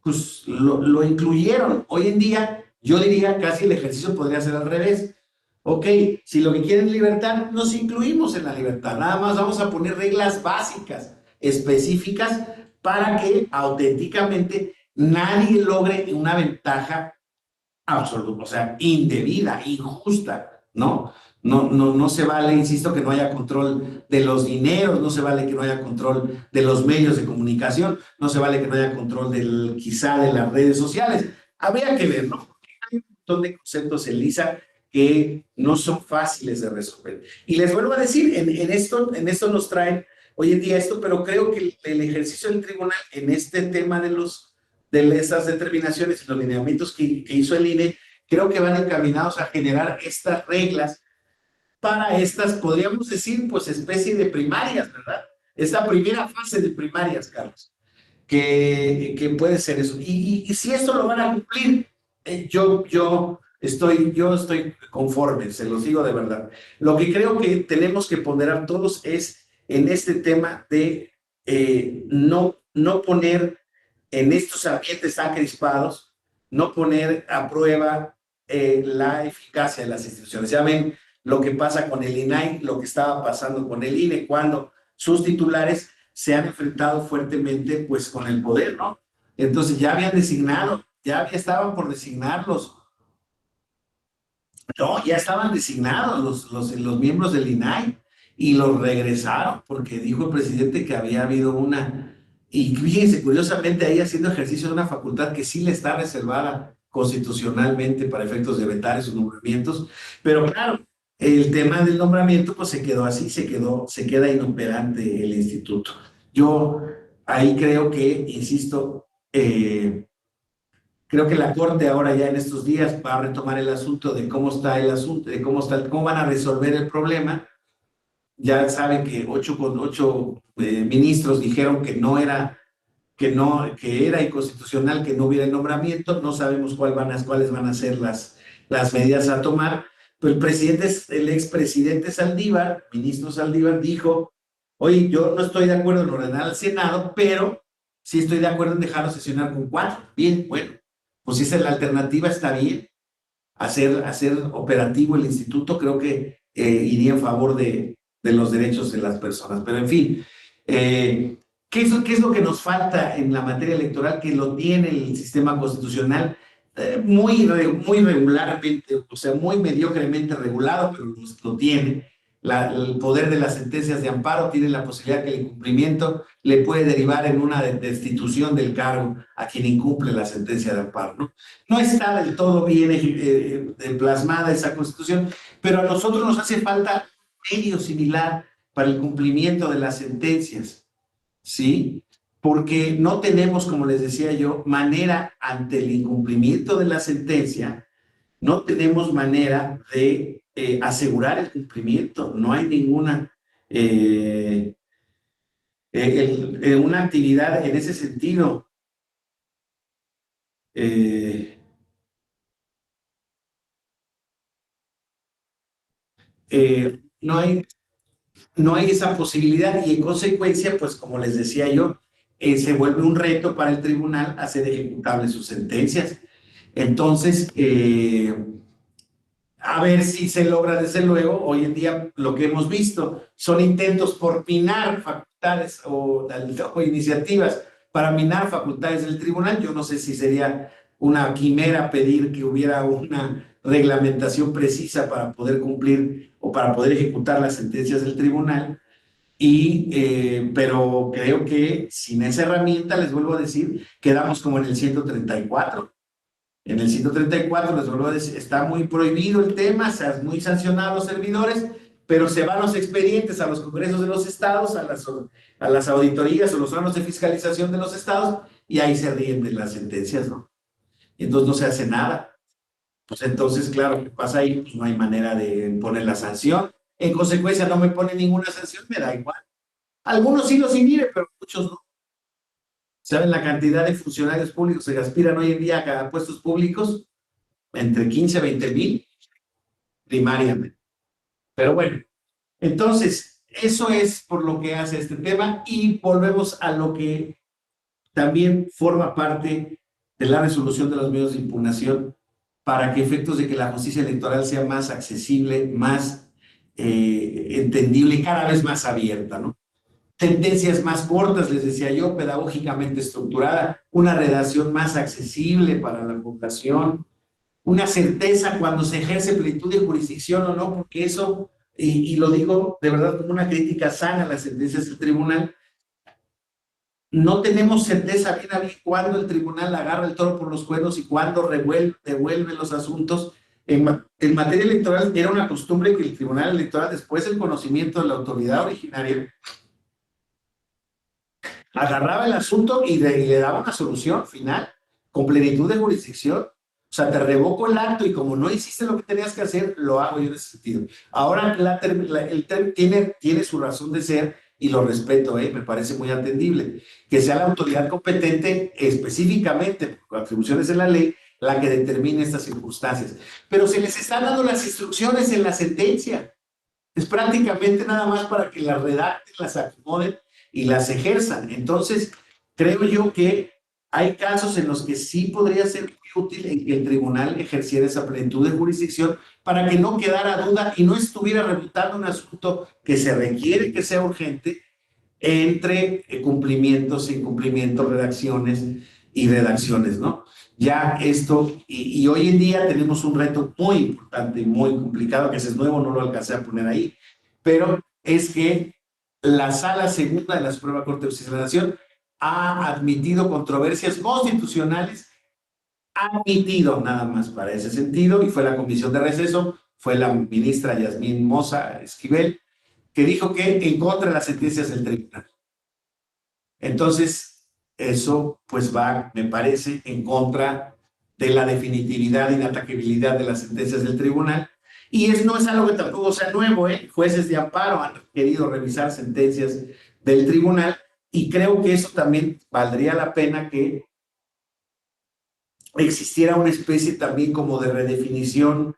pues lo incluyeron. Hoy en día, yo diría casi el ejercicio podría ser al revés. Ok, si lo que quieren es libertad, nos incluimos en la libertad. Nada más vamos a poner reglas básicas, específicas, para que auténticamente nadie logre una ventaja absoluta, o sea, indebida, injusta, ¿no? No se vale, insisto, que no haya control de los dineros, no se vale que no haya control de los medios de comunicación, no se vale que no haya control quizá de las redes sociales. Habría que ver, ¿no? Porque hay un montón de conceptos en LISA que no son fáciles de resolver. Y les vuelvo a decir, en esto nos traen hoy en día esto, pero creo que el ejercicio del tribunal en este tema de esas determinaciones y los lineamientos que hizo el INE, creo que van encaminados a generar estas reglas para estas, podríamos decir, pues especie de primarias, ¿verdad? Esta primera fase de primarias, Carlos, que puede ser eso. Y si esto lo van a cumplir, yo estoy conforme, se los digo de verdad. Lo que creo que tenemos que ponderar todos es en este tema de no poner en estos ambientes tan crispados, no poner a prueba la eficacia de las instituciones. Ya ven lo que pasa con el INAI, lo que estaba pasando con el INE, cuando sus titulares se han enfrentado fuertemente pues con el poder, ¿no? Entonces ya habían designado, estaban por designarlos. No, ya estaban designados los miembros del INAI y los regresaron porque dijo el presidente que había habido una, y fíjense, curiosamente ahí haciendo ejercicio de una facultad que sí le está reservada constitucionalmente para efectos de vetar esos nombramientos, pero claro, el tema del nombramiento pues se quedó así, se queda inoperante el instituto. Yo ahí creo que, insisto, creo que la Corte ahora ya en estos días va a retomar el asunto de cómo está el asunto, de cómo van a resolver el problema. Ya saben que ocho ministros dijeron que que era inconstitucional que no hubiera el nombramiento. No sabemos cuáles van a ser las medidas a tomar. Pero el expresidente Saldívar, ministro Saldívar, dijo: oye, yo no estoy de acuerdo en ordenar al Senado, pero sí estoy de acuerdo en dejarlo sesionar con 4. Bien, bueno, pues si esa es la alternativa, está bien. Hacer operativo el instituto, creo que iría en favor de los derechos de las personas. Pero en fin, ¿qué es lo que nos falta en la materia electoral que lo tiene el sistema constitucional? Muy regularmente, o sea, muy mediocremente regulado, pero lo tiene. El poder de las sentencias de amparo tiene la posibilidad que el incumplimiento le puede derivar en una destitución del cargo a quien incumple la sentencia de amparo, ¿no? No está del todo bien plasmada esa constitución, pero a nosotros nos hace falta un medio similar para el cumplimiento de las sentencias, ¿sí? Porque no tenemos, como les decía yo, manera ante el incumplimiento de la sentencia, no tenemos manera de asegurar el cumplimiento. No hay ninguna una actividad en ese sentido. No hay esa posibilidad y en consecuencia, pues como les decía yo, se vuelve un reto para el tribunal hacer ejecutables sus sentencias. Entonces, a ver si se logra. Desde luego, hoy en día lo que hemos visto son intentos por minar facultades o iniciativas para minar facultades del tribunal. Yo no sé si sería una quimera pedir que hubiera una reglamentación precisa para poder cumplir o para poder ejecutar las sentencias del tribunal, pero creo que sin esa herramienta, les vuelvo a decir, quedamos como en el 134. En el 134, les vuelvo a decir, está muy prohibido el tema, se han muy sancionado a los servidores, pero se van los expedientes a los congresos de los estados, a las auditorías o los órganos de fiscalización de los estados, y ahí se ríen de las sentencias, ¿no? Y entonces no se hace nada. Pues entonces, claro, ¿qué pasa ahí? Pues no hay manera de poner la sanción. En consecuencia, no me pone ninguna sanción, me da igual. Algunos sí los inhiben, pero muchos no. ¿Saben la cantidad de funcionarios públicos que aspiran hoy en día a puestos públicos? Entre 15 a 20 mil, primariamente. Pero bueno, entonces, eso es por lo que hace este tema, y volvemos a lo que también forma parte de la resolución de los medios de impugnación, para que efectos de que la justicia electoral sea más accesible, más entendible y cada vez más abierta, ¿no? Sentencias más cortas, les decía yo, pedagógicamente estructurada, una redacción más accesible para la población, una certeza cuando se ejerce plenitud de jurisdicción o no, porque eso, y lo digo de verdad como una crítica sana a las sentencias del tribunal, no tenemos certeza bien a bien cuándo el tribunal agarra el toro por los cuernos y cuándo devuelve los asuntos. En materia electoral era una costumbre que el tribunal electoral, después del conocimiento de la autoridad originaria, agarraba el asunto y le daba una solución final, con plenitud de jurisdicción. O sea, te revoco el acto y como no hiciste lo que tenías que hacer, lo hago yo en ese sentido. Ahora el tiene su razón de ser y lo respeto, me parece muy atendible. Que sea la autoridad competente específicamente, con atribuciones de la ley, la que determine estas circunstancias. Pero se les están dando las instrucciones en la sentencia. Es prácticamente nada más para que las redacten, las acomoden y las ejerzan. Entonces, creo yo que hay casos en los que sí podría ser muy útil en que el tribunal ejerciera esa plenitud de jurisdicción para que no quedara duda y no estuviera rebutando un asunto que se requiere que sea urgente entre cumplimientos, incumplimientos, redacciones y redacciones, ¿no? Ya esto, y hoy en día tenemos un reto muy importante y muy complicado, que ese es nuevo, no lo alcancé a poner ahí, pero es que la Sala Segunda de la Suprema Corte de Justicia de la Nación ha admitido controversias constitucionales, ha admitido nada más para ese sentido, y fue la comisión de receso, fue la ministra Yasmín Moza Esquivel, que dijo que en contra de las sentencias del tribunal. Entonces, eso pues va, me parece, en contra de la definitividad e inataquabilidad de las sentencias del tribunal. Y no es algo que tampoco sea nuevo, ¿eh? Jueces de amparo han querido revisar sentencias del tribunal y creo que eso también valdría la pena que existiera una especie también como de redefinición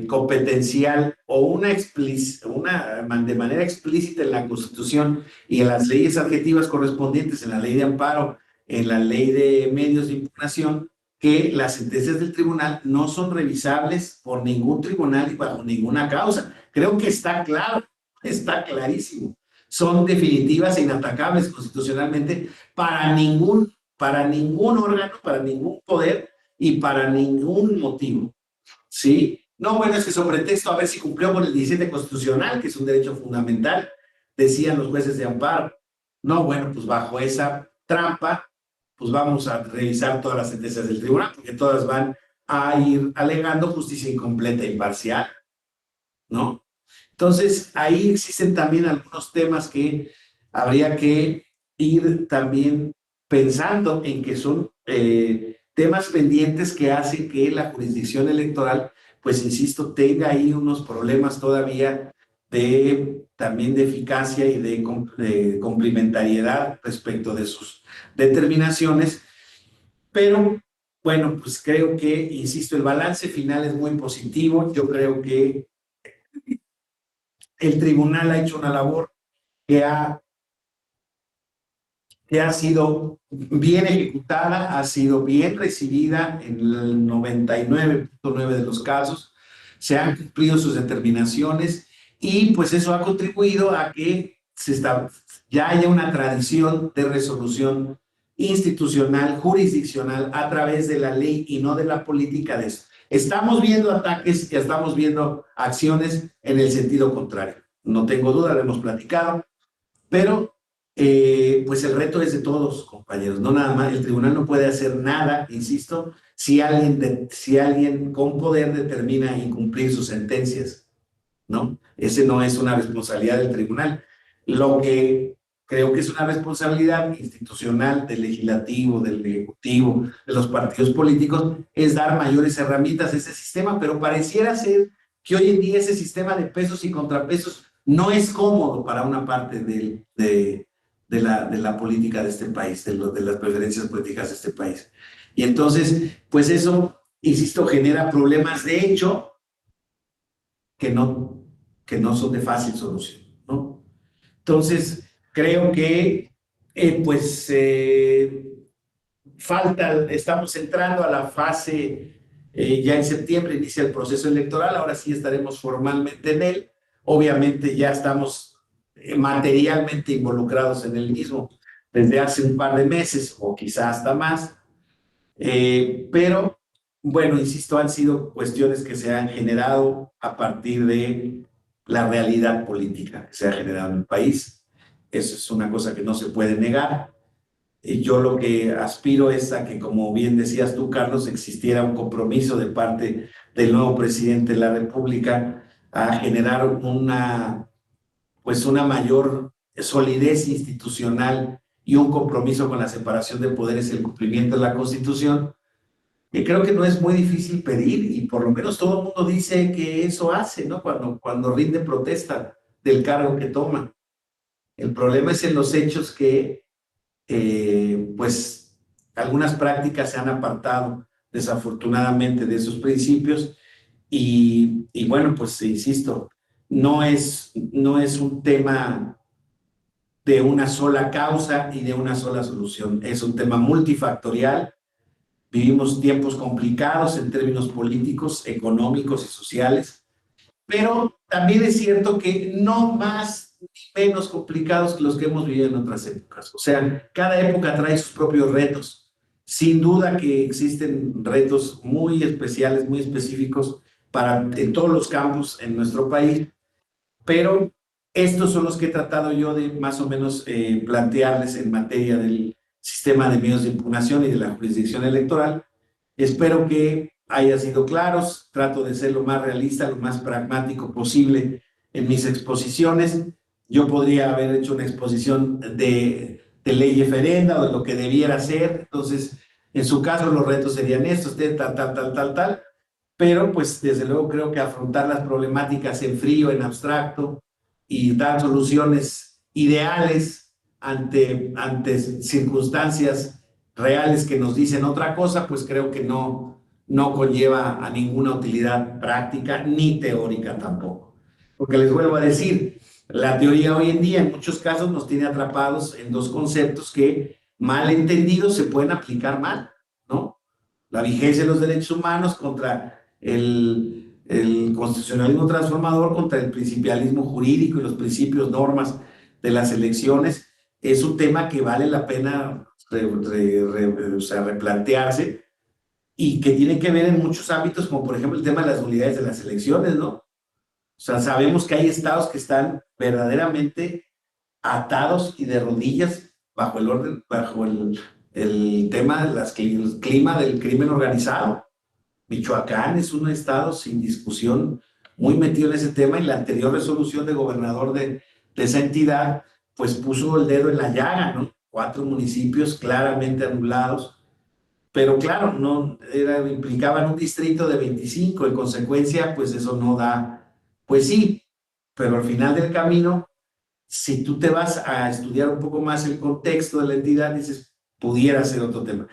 competencial o de manera explícita en la Constitución y en las leyes adjetivas correspondientes, en la ley de amparo, en la ley de medios de impugnación, que las sentencias del tribunal no son revisables por ningún tribunal y bajo ninguna causa. Creo que está claro, está clarísimo. Son definitivas e inatacables constitucionalmente para ningún órgano, para ningún poder y para ningún motivo. ¿Sí? No, bueno, es que sobre pretexto a ver si cumplió con el 17 constitucional, que es un derecho fundamental, decían los jueces de amparo. No, bueno, pues bajo esa trampa, pues vamos a revisar todas las sentencias del tribunal, porque todas van a ir alegando justicia incompleta e imparcial, ¿no? Entonces, ahí existen también algunos temas que habría que ir también pensando en que son temas pendientes que hacen que la jurisdicción electoral, pues insisto, tenga ahí unos problemas todavía también de eficacia y de complementariedad respecto de sus determinaciones. Pero, bueno, pues creo que, insisto, el balance final es muy positivo. Yo creo que el tribunal ha hecho una labor que ha sido bien ejecutada, ha sido bien recibida en el 99.9 de los casos, se han cumplido sus determinaciones y pues eso ha contribuido a que ya haya una tradición de resolución institucional, jurisdiccional, a través de la ley y no de la política de eso. Estamos viendo ataques y estamos viendo acciones en el sentido contrario. No tengo duda, lo hemos platicado, pero pues el reto es de todos, compañeros, no nada más. El tribunal no puede hacer nada, insisto, si alguien con poder determina incumplir sus sentencias, ¿no? Ese no es una responsabilidad del tribunal. Lo que creo que es una responsabilidad institucional del legislativo, del ejecutivo, de los partidos políticos, es dar mayores herramientas a ese sistema, pero pareciera ser que hoy en día ese sistema de pesos y contrapesos no es cómodo para una parte de la política de este país, de las preferencias políticas de este país. Y entonces, pues eso, insisto, genera problemas de hecho que no son de fácil solución, ¿no? Entonces, creo que estamos entrando a la fase, ya en septiembre inicia el proceso electoral, ahora sí estaremos formalmente en él, obviamente ya estamos materialmente involucrados en el mismo desde hace un par de meses o quizá hasta más, pero bueno, insisto, han sido cuestiones que se han generado a partir de la realidad política que se ha generado en el país. Eso es una cosa que no se puede negar. Y yo lo que aspiro es a que, como bien decías tú, Carlos, existiera un compromiso de parte del nuevo presidente de la República a generar una mayor solidez institucional y un compromiso con la separación de poderes y el cumplimiento de la Constitución, que creo que no es muy difícil pedir y por lo menos todo el mundo dice que eso hace, ¿no? Cuando rinde protesta del cargo que toma. El problema es en los hechos que, pues, algunas prácticas se han apartado desafortunadamente de esos principios y bueno, pues insisto, no es un tema de una sola causa y de una sola solución. Es un tema multifactorial. Vivimos tiempos complicados en términos políticos, económicos y sociales, pero también es cierto que no más ni menos complicados que los que hemos vivido en otras épocas. O sea, cada época trae sus propios retos. Sin duda que existen retos muy especiales, muy específicos en todos los campos en nuestro país, pero estos son los que he tratado yo de más o menos plantearles en materia del sistema de medios de impugnación y de la jurisdicción electoral. Espero que haya sido claros, trato de ser lo más realista, lo más pragmático posible en mis exposiciones. Yo podría haber hecho una exposición de ley referenda o de lo que debiera ser, entonces en su caso los retos serían estos, tal, pero pues desde luego creo que afrontar las problemáticas en frío, en abstracto y dar soluciones ideales ante circunstancias reales que nos dicen otra cosa, pues creo que no conlleva a ninguna utilidad práctica ni teórica tampoco. Porque les vuelvo a decir, la teoría hoy en día en muchos casos nos tiene atrapados en dos conceptos que mal entendidos se pueden aplicar mal, ¿no? La vigencia de los derechos humanos contra el constitucionalismo transformador, contra el principialismo jurídico y los principios, normas de las elecciones, es un tema que vale la pena o sea, replantearse y que tiene que ver en muchos ámbitos, como por ejemplo el tema de las unidades de las elecciones, ¿no? O sea, sabemos que hay estados que están verdaderamente atados y de rodillas bajo el orden, bajo el tema el clima del crimen organizado. Michoacán es un estado sin discusión muy metido en ese tema y la anterior resolución de gobernador de esa entidad pues puso el dedo en la llaga, ¿no? 4 municipios claramente anulados, pero claro, implicaban un distrito de 25, en consecuencia pues eso no da, pues sí, pero al final del camino, si tú te vas a estudiar un poco más el contexto de la entidad, dices, pudiera ser otro tema.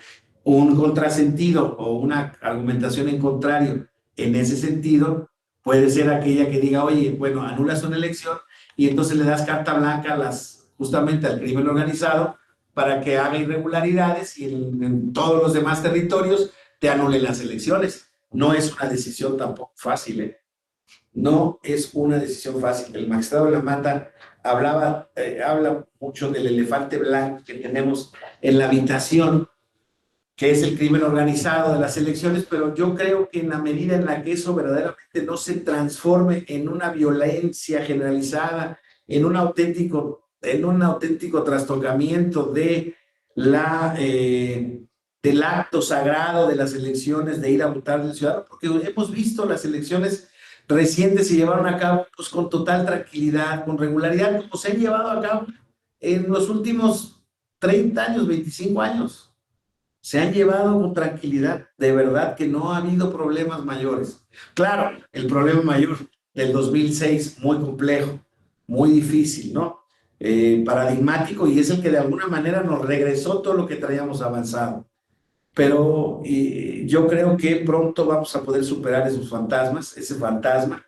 Un contrasentido o una argumentación en contrario en ese sentido puede ser aquella que diga, oye, bueno, anulas una elección y entonces le das carta blanca justamente al crimen organizado para que haga irregularidades y en todos los demás territorios te anulen las elecciones. No es una decisión tampoco fácil, ¿eh? No es una decisión fácil. El magistrado de la Mata habla mucho del elefante blanco que tenemos en la habitación, que es el crimen organizado de las elecciones, pero yo creo que en la medida en la que eso verdaderamente no se transforme en una violencia generalizada, en un auténtico trastocamiento del acto sagrado de las elecciones, de ir a votar del ciudadano, porque hemos visto las elecciones recientes se llevaron a cabo pues, con total tranquilidad, con regularidad, como se han llevado a cabo en los últimos 30 años, 25 años. Se han llevado con tranquilidad, de verdad que no ha habido problemas mayores. Claro, el problema mayor del 2006, muy complejo, muy difícil, ¿no? Paradigmático, y es el que de alguna manera nos regresó todo lo que traíamos avanzado. Pero yo creo que pronto vamos a poder superar ese fantasma,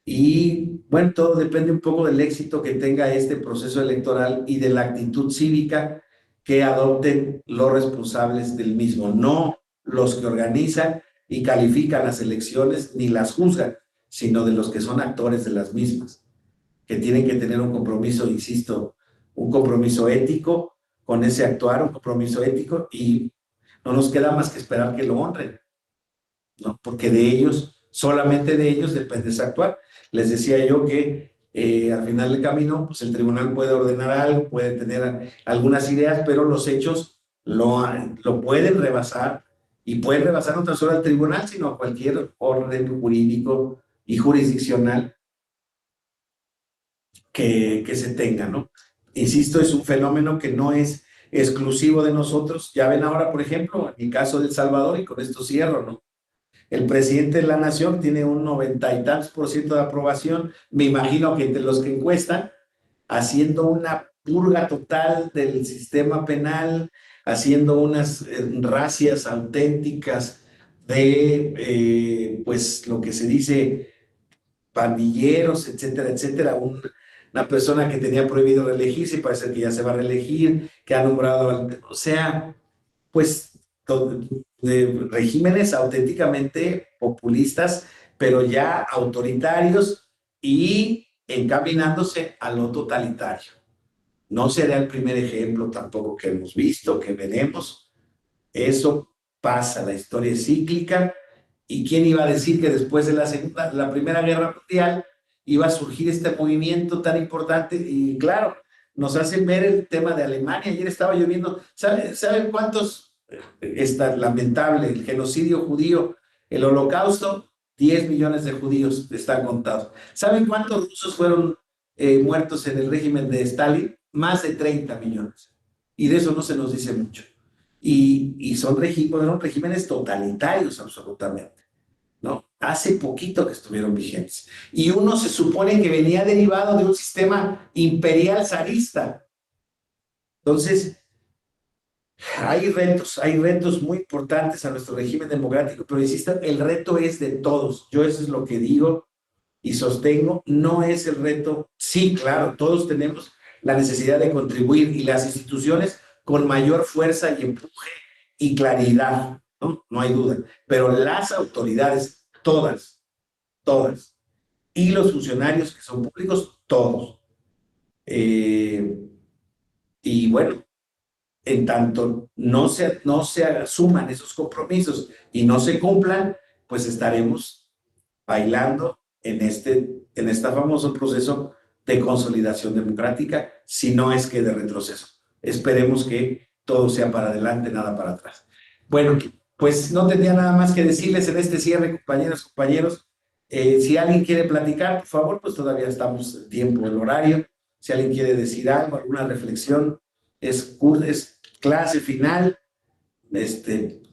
y bueno, todo depende un poco del éxito que tenga este proceso electoral y de la actitud cívica que adopten los responsables del mismo, no los que organizan y califican las elecciones ni las juzgan, sino de los que son actores de las mismas, que tienen que tener un compromiso, insisto, un compromiso ético con ese actuar, un compromiso ético, y no nos queda más que esperar que lo honren, ¿no? Porque de ellos, solamente de ellos depende ese actuar. Les decía yo que al final del camino, pues el tribunal puede ordenar algo, puede tener algunas ideas, pero los hechos lo pueden rebasar, y pueden rebasar no tan solo al tribunal, sino a cualquier orden jurídico y jurisdiccional que se tenga, ¿no? Insisto, es un fenómeno que no es exclusivo de nosotros. Ya ven ahora, por ejemplo, en el caso de El Salvador, y con esto cierro, ¿no? El presidente de la nación tiene un 90 y tantos % de aprobación. Me imagino que entre los que encuestan, haciendo una purga total del sistema penal, haciendo unas racias auténticas de, pues, lo que se dice pandilleros, etcétera, etcétera, una persona que tenía prohibido reelegirse y parece que ya se va a reelegir, que ha nombrado, o sea, pues de regímenes auténticamente populistas, pero ya autoritarios y encaminándose a lo totalitario. No será el primer ejemplo tampoco que hemos visto, que veremos. Eso pasa, la historia es cíclica. ¿Y quién iba a decir que después de la Primera Guerra Mundial iba a surgir este movimiento tan importante? Y claro, nos hacen ver el tema de Alemania. Ayer estaba lloviendo. ¿Saben cuántos? Está lamentable, el genocidio judío, el holocausto, 10 millones de judíos están contados. ¿Saben cuántos rusos fueron muertos en el régimen de Stalin? Más de 30 millones. Y de eso no se nos dice mucho. Y fueron regímenes totalitarios absolutamente, ¿no? Hace poquito que estuvieron vigentes. Y uno se supone que venía derivado de un sistema imperial zarista. Entonces, hay retos muy importantes a nuestro régimen democrático, pero insisto, el reto es de todos. Yo eso es lo que digo y sostengo, no es el reto. Sí, claro, todos tenemos la necesidad de contribuir y las instituciones con mayor fuerza y empuje y claridad, ¿no? No hay duda. Pero las autoridades, todas, y los funcionarios que son públicos, todos. Eh, y bueno, en tanto no se asuman esos compromisos y no se cumplan, pues estaremos bailando en este famoso proceso de consolidación democrática, si no es que de retroceso. Esperemos que todo sea para adelante, nada para atrás. Bueno, pues no tenía nada más que decirles en este cierre, compañeros. Si alguien quiere platicar, por favor, pues todavía estamos en tiempo, el horario. Si alguien quiere decir algo, alguna reflexión, es clase final.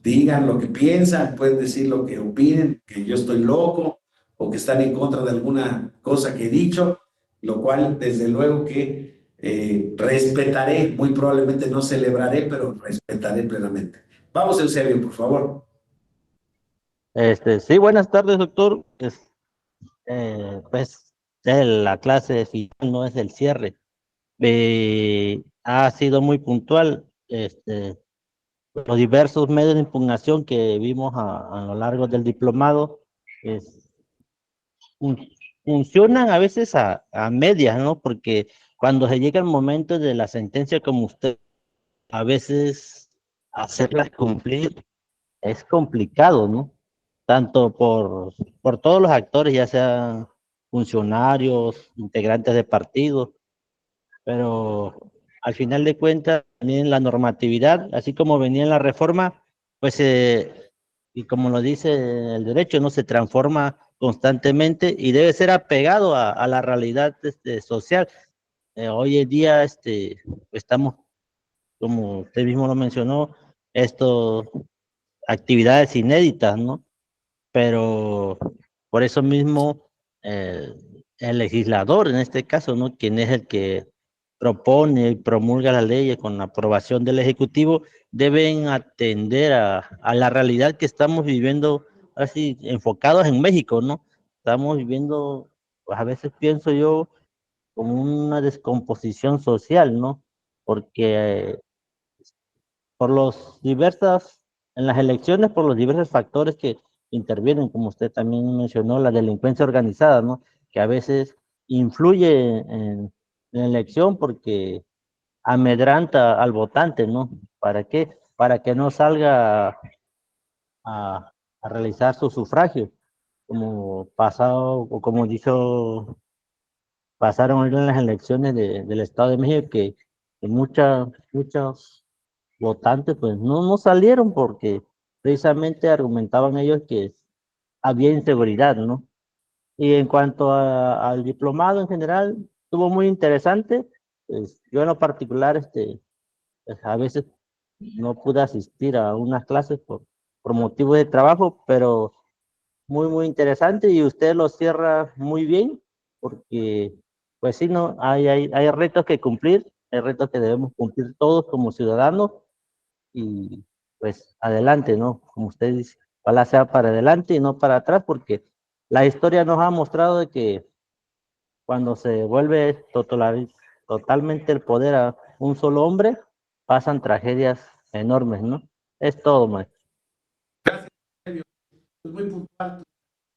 Digan lo que piensan, pueden decir lo que opinen, que yo estoy loco o que están en contra de alguna cosa que he dicho, lo cual desde luego que respetaré, muy probablemente no celebraré, pero respetaré plenamente. Vamos, Eusebio, por favor. Sí, buenas tardes, doctor. Pues la clase final no es el cierre. Ha sido muy puntual. Los diversos medios de impugnación que vimos a lo largo del diplomado es, fun- funcionan a veces a medias, ¿no? Porque cuando se llega el momento de la sentencia, como usted, a veces hacerlas cumplir es complicado, ¿no? Tanto por todos los actores, ya sean funcionarios, integrantes de partidos, pero al final de cuentas, también la normatividad, así como venía en la reforma, pues, y como lo dice el derecho, no se transforma constantemente y debe ser apegado a la realidad social. Hoy en día estamos, como usted mismo lo mencionó, esto, actividades inéditas, ¿no? Pero por eso mismo eh, el legislador, en este caso, ¿no? Quien es el que propone y promulga las leyes con la aprobación del Ejecutivo, deben atender a la realidad que estamos viviendo, así enfocados en México, ¿no? Estamos viviendo, pues a veces pienso yo, como una descomposición social, ¿no? Porque por los diversas, en las elecciones, por los diversos factores que intervienen, como usted también mencionó, la delincuencia organizada, ¿no? Que a veces influye en la elección porque amedranta al votante, ¿no? ¿Para qué? Para que no salga a realizar su sufragio, como pasado, o como dijo, pasaron en las elecciones del Estado de México, que muchos votantes pues no salieron porque precisamente argumentaban ellos que había inseguridad, ¿no? Y en cuanto al diplomado en general, estuvo muy interesante. Pues, yo en lo particular, pues, a veces no pude asistir a unas clases por motivo de trabajo, pero muy interesante y usted lo cierra muy bien porque, pues sí, no, hay retos que cumplir, hay retos que debemos cumplir todos como ciudadanos y pues adelante, ¿no? Como usted dice, ojalá sea para adelante y no para atrás, porque la historia nos ha mostrado de que cuando se vuelve totalmente el poder a un solo hombre, pasan tragedias enormes, ¿no? Es todo, maestro. Gracias, Sergio. Muy puntual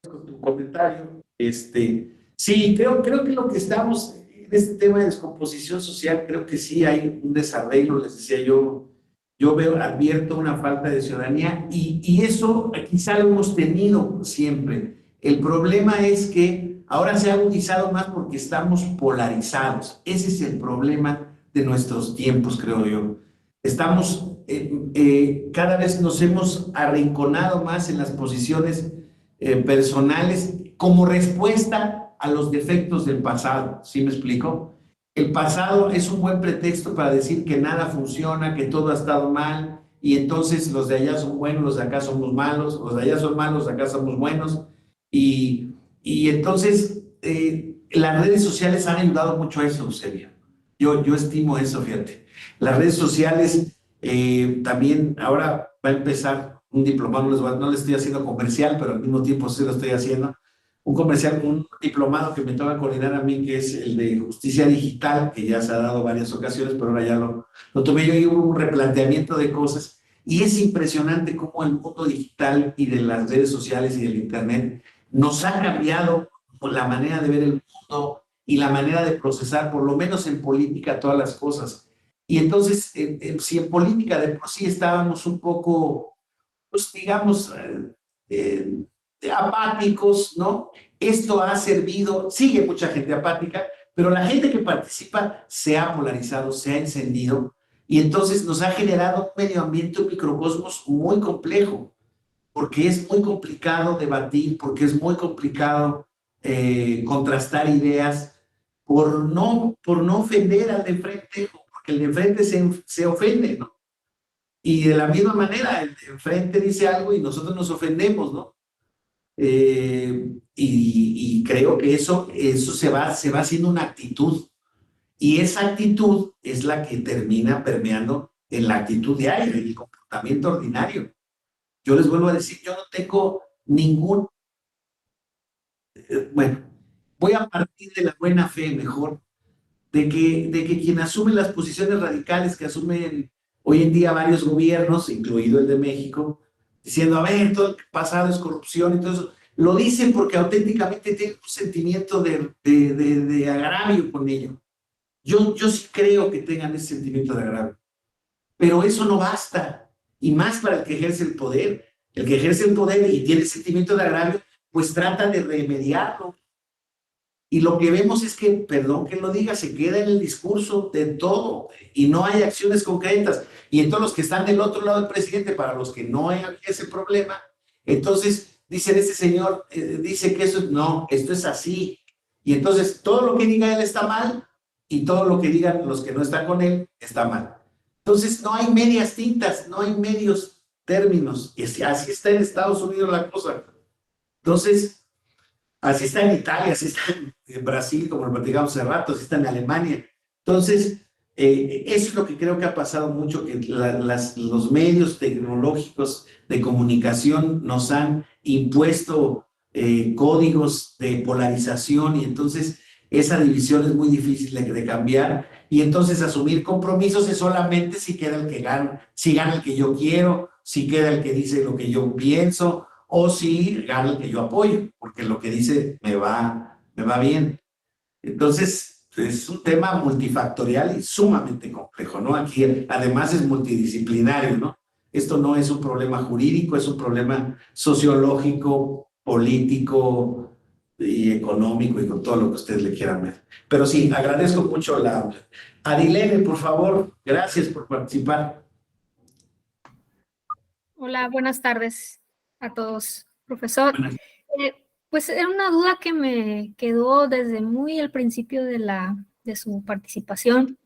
con tu comentario. Sí, creo que lo que estamos en este tema de descomposición social, creo que sí hay un desarreglo, les decía yo veo, advierto una falta de ciudadanía y eso quizá lo hemos tenido siempre. El problema es que ahora se ha agudizado más porque estamos polarizados. Ese es el problema de nuestros tiempos, creo yo. Estamos, cada vez nos hemos arrinconado más en las posiciones personales como respuesta a los defectos del pasado. ¿Sí me explico? El pasado es un buen pretexto para decir que nada funciona, que todo ha estado mal, y entonces los de allá son buenos, los de acá somos malos, los de allá son malos, los de acá somos buenos, y entonces las redes sociales han ayudado mucho a eso, Eusebio. Yo estimo eso, fíjate. Las redes sociales también, ahora va a empezar un diplomado, no les estoy haciendo comercial, pero al mismo tiempo sí lo estoy haciendo, un comercial, un diplomado que me toca coordinar a mí, que es el de justicia digital, que ya se ha dado varias ocasiones, pero ahora ya lo tomé yo y hubo un replanteamiento de cosas. Y es impresionante cómo el mundo digital y de las redes sociales y del internet nos ha cambiado la manera de ver el mundo y la manera de procesar, por lo menos en política, todas las cosas. Y entonces, si en política de por sí estábamos un poco, pues digamos, apáticos, ¿no? Esto ha servido, sigue mucha gente apática, pero la gente que participa se ha polarizado, se ha encendido, y entonces nos ha generado un medio ambiente, un microcosmos muy complejo, porque es muy complicado debatir, porque es muy complicado contrastar ideas, por no ofender al de enfrente, porque el de enfrente se ofende, ¿no? Y de la misma manera, el de enfrente dice algo y nosotros nos ofendemos, ¿no? Y creo que eso se va haciendo una actitud. Y esa actitud es la que termina permeando en la actitud diaria, en el comportamiento ordinario. Yo les vuelvo a decir, yo no tengo ningún... bueno, voy a partir de la buena fe mejor, de que quien asume las posiciones radicales que asumen hoy en día varios gobiernos, incluido el de México, diciendo, a ver, todo el pasado es corrupción y todo eso, lo dicen porque auténticamente tienen un sentimiento de agravio con ello. Yo sí creo que tengan ese sentimiento de agravio, pero eso no basta, y más para el que ejerce el poder. El que ejerce el poder y tiene sentimiento de agravio, pues trata de remediarlo. Y lo que vemos es que, perdón que lo diga, se queda en el discurso de todo y no hay acciones concretas. Y entonces los que están del otro lado del presidente, para los que no hay ese problema, entonces dicen, este señor dice que eso no, esto es así. Y entonces todo lo que diga él está mal y todo lo que digan los que no están con él está mal. Entonces no hay medias tintas, no hay medios términos. Y así está en Estados Unidos la cosa. Entonces... así está en Italia, así está en Brasil, como lo platicamos hace rato, así está en Alemania. Entonces, eso es lo que creo que ha pasado mucho, que los medios tecnológicos de comunicación nos han impuesto códigos de polarización y entonces esa división es muy difícil de cambiar y entonces asumir compromisos es solamente si queda el que gana, si gana el que yo quiero, si queda el que dice lo que yo pienso, o si gana el que yo apoyo, porque lo que dice me va bien. Entonces, es un tema multifactorial y sumamente complejo, ¿no? Aquí además es multidisciplinario, ¿no? Esto no es un problema jurídico, es un problema sociológico, político y económico y con todo lo que ustedes le quieran ver. Pero sí, agradezco mucho la... Adilene, por favor, gracias por participar. Hola, buenas tardes a todos, profesor. Pues era una duda que me quedó desde muy al principio de su participación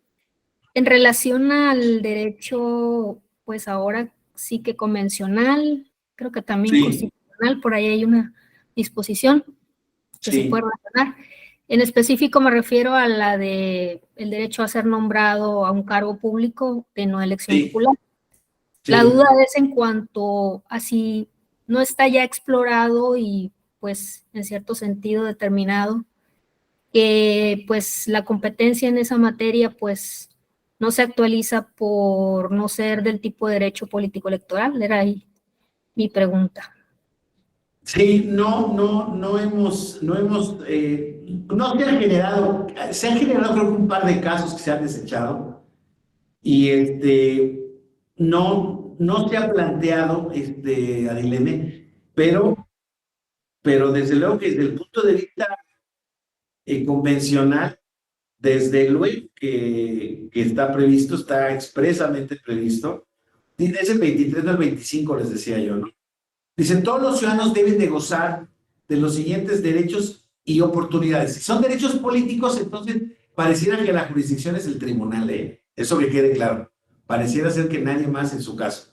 en relación al derecho, pues ahora sí que convencional, creo que también constitucional, por ahí hay una disposición que se puede relacionar. En específico me refiero a la de el derecho a ser nombrado a un cargo público de no elección popular. La duda es en cuanto a si no está ya explorado y pues en cierto sentido determinado pues la competencia en esa materia pues no se actualiza por no ser del tipo de derecho político electoral. Era ahí mi pregunta. Sí, no se han generado creo que un par de casos que se han desechado y no se ha planteado, Adilene, pero desde luego que desde el punto de vista convencional, desde luego que está previsto, está expresamente previsto, es el 23 al 25, les decía yo, ¿no? Dicen, todos los ciudadanos deben de gozar de los siguientes derechos y oportunidades. Si son derechos políticos, entonces pareciera que la jurisdicción es el tribunal, ¿eh? Eso que quede claro. Pareciera ser que nadie más en su caso.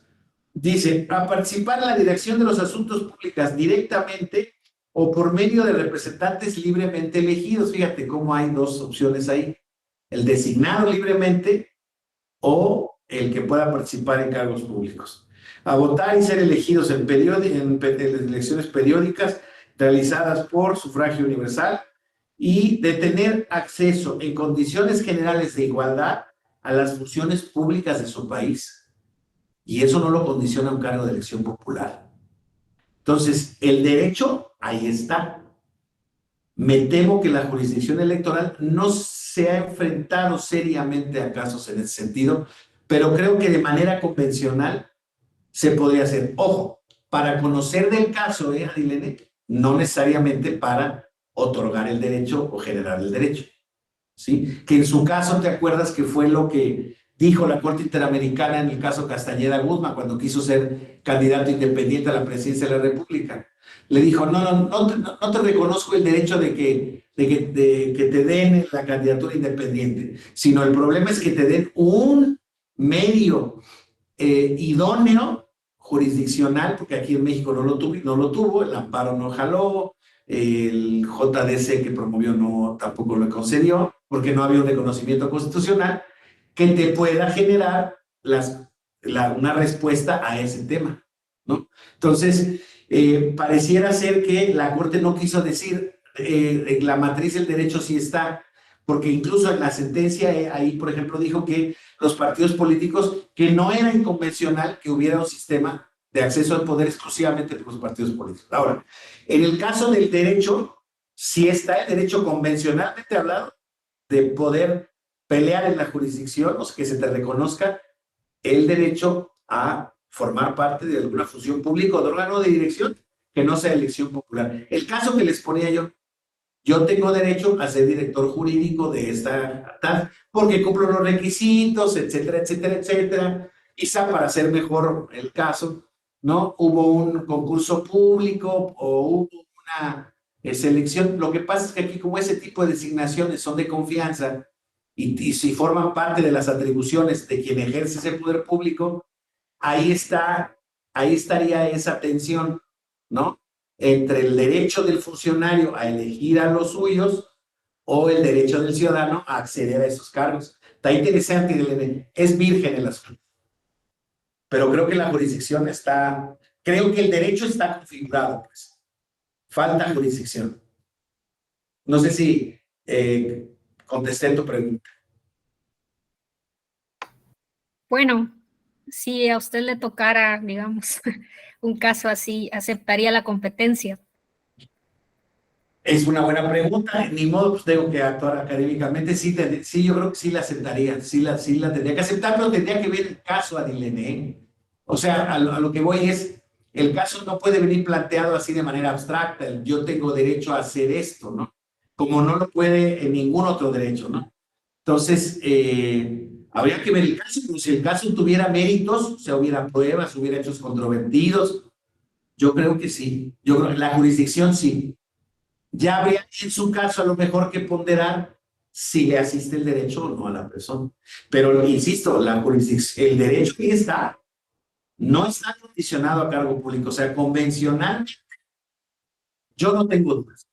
Dice, a participar en la dirección de los asuntos públicos directamente o por medio de representantes libremente elegidos. Fíjate cómo hay dos opciones ahí. El designado libremente o el que pueda participar en cargos públicos. A votar y ser elegidos en elecciones periódicas realizadas por sufragio universal y de tener acceso en condiciones generales de igualdad a las funciones públicas de su país. Y eso no lo condiciona un cargo de elección popular. Entonces, el derecho, ahí está. Me temo que la jurisdicción electoral no se ha enfrentado seriamente a casos en ese sentido, pero creo que de manera convencional se podría hacer. Ojo, para conocer del caso, Adilene, no necesariamente para otorgar el derecho o generar el derecho, ¿sí? Que en su caso, ¿te acuerdas que fue lo que dijo la Corte Interamericana en el caso Castañeda Guzmán cuando quiso ser candidato independiente a la presidencia de la República? Le dijo, no te reconozco el derecho de que te den la candidatura independiente, sino el problema es que te den un medio idóneo jurisdiccional, porque aquí en México no lo tuvo, el amparo no jaló, el JDC que promovió tampoco lo concedió, porque no había un reconocimiento constitucional que te pueda generar una respuesta a ese tema, ¿no? Entonces, pareciera ser que la Corte no quiso decir, en la matriz del derecho sí está, porque incluso en la sentencia ahí, por ejemplo, dijo que los partidos políticos, que no era inconvencional que hubiera un sistema de acceso al poder exclusivamente por los partidos políticos. Ahora, en el caso del derecho, sí está el derecho convencionalmente hablado de poder pelear en la jurisdicción, o sea, que se te reconozca el derecho a formar parte de alguna función pública o de órgano de dirección que no sea elección popular. El caso que les ponía yo tengo derecho a ser director jurídico de esta tal, porque cumplo los requisitos, etcétera, etcétera, etcétera. Quizá para hacer mejor el caso, ¿no? Hubo un concurso público o hubo una selección. Lo que pasa es que aquí, como ese tipo de designaciones son de confianza y si forman parte de las atribuciones de quien ejerce ese poder público, ahí estaría esa tensión, ¿no? Entre el derecho del funcionario a elegir a los suyos o el derecho del ciudadano a acceder a esos cargos. Está interesante, es virgen el asunto. Pero creo que la jurisdicción creo que el derecho está configurado, pues. Falta jurisdicción. No sé si contesté tu pregunta. Bueno, si a usted le tocara, digamos, un caso así, ¿aceptaría la competencia? Es una buena pregunta. Ni modo, pues tengo que actuar académicamente. Sí, yo creo que sí la aceptaría. Sí la tendría que aceptar, pero tendría que ver el caso, Adilene. O sea, a lo que voy es, el caso no puede venir planteado así de manera abstracta. Yo tengo derecho a hacer esto, ¿no? Como no lo puede en ningún otro derecho, ¿no? Entonces, habría que ver el caso, como si el caso tuviera méritos, o sea, hubiera pruebas, hubiera hechos controvertidos. Yo creo que sí. Yo creo que la jurisdicción sí. Ya habría en su caso a lo mejor que ponderar si le asiste el derecho o no a la persona. Pero, insisto, el derecho que está, no está condicionado a cargo público, o sea, convencional. Yo no tengo dudas.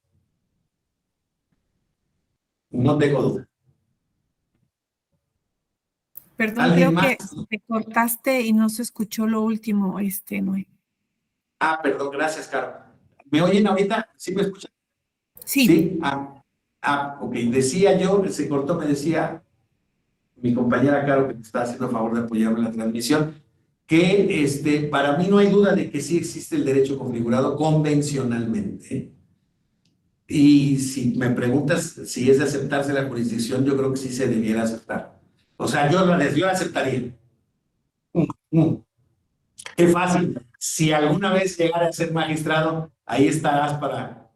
No tengo dudas. Perdón, creo que te cortaste y no se escuchó lo último, Noé. Perdón, gracias, Caro. ¿Me oyen ahorita? ¿Sí me escuchan? Sí. ¿Sí? Ok, decía yo, se cortó, me decía mi compañera Caro, que me está haciendo el favor de apoyarme en la transmisión, que para mí no hay duda de que sí existe el derecho configurado convencionalmente. Y si me preguntas si es de aceptarse la jurisdicción, yo creo que sí se debiera aceptar. O sea, yo la aceptaría. Qué fácil. Si alguna vez llegara a ser magistrado, ahí estarás para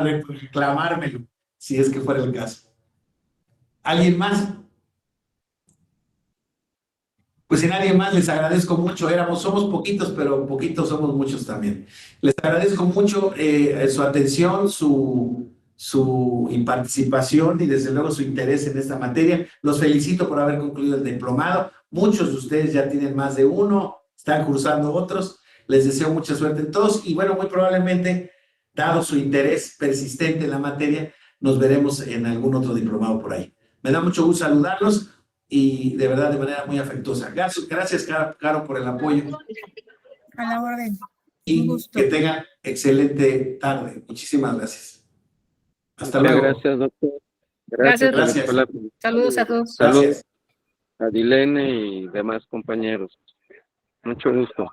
reclamármelo, si es que fuera el caso. ¿Alguien más? Pues si nadie más, les agradezco mucho. Somos poquitos, pero poquitos somos muchos también. Les agradezco mucho su atención, su participación y desde luego su interés en esta materia. Los felicito por haber concluido el diplomado. Muchos de ustedes ya tienen más de uno, están cursando otros. Les deseo mucha suerte en todos y bueno, muy probablemente, dado su interés persistente en la materia, nos veremos en algún otro diplomado por ahí. Me da mucho gusto saludarlos y de verdad de manera muy afectuosa. Gracias, Caro, por el apoyo. A la orden. Y gusto. que tengan excelente tarde. Muchísimas gracias. Hasta Muchas luego. gracias, doctor. Gracias. Gracias. Saludos a todos. Saludos Gracias. a Dilene y demás compañeros. Mucho gusto.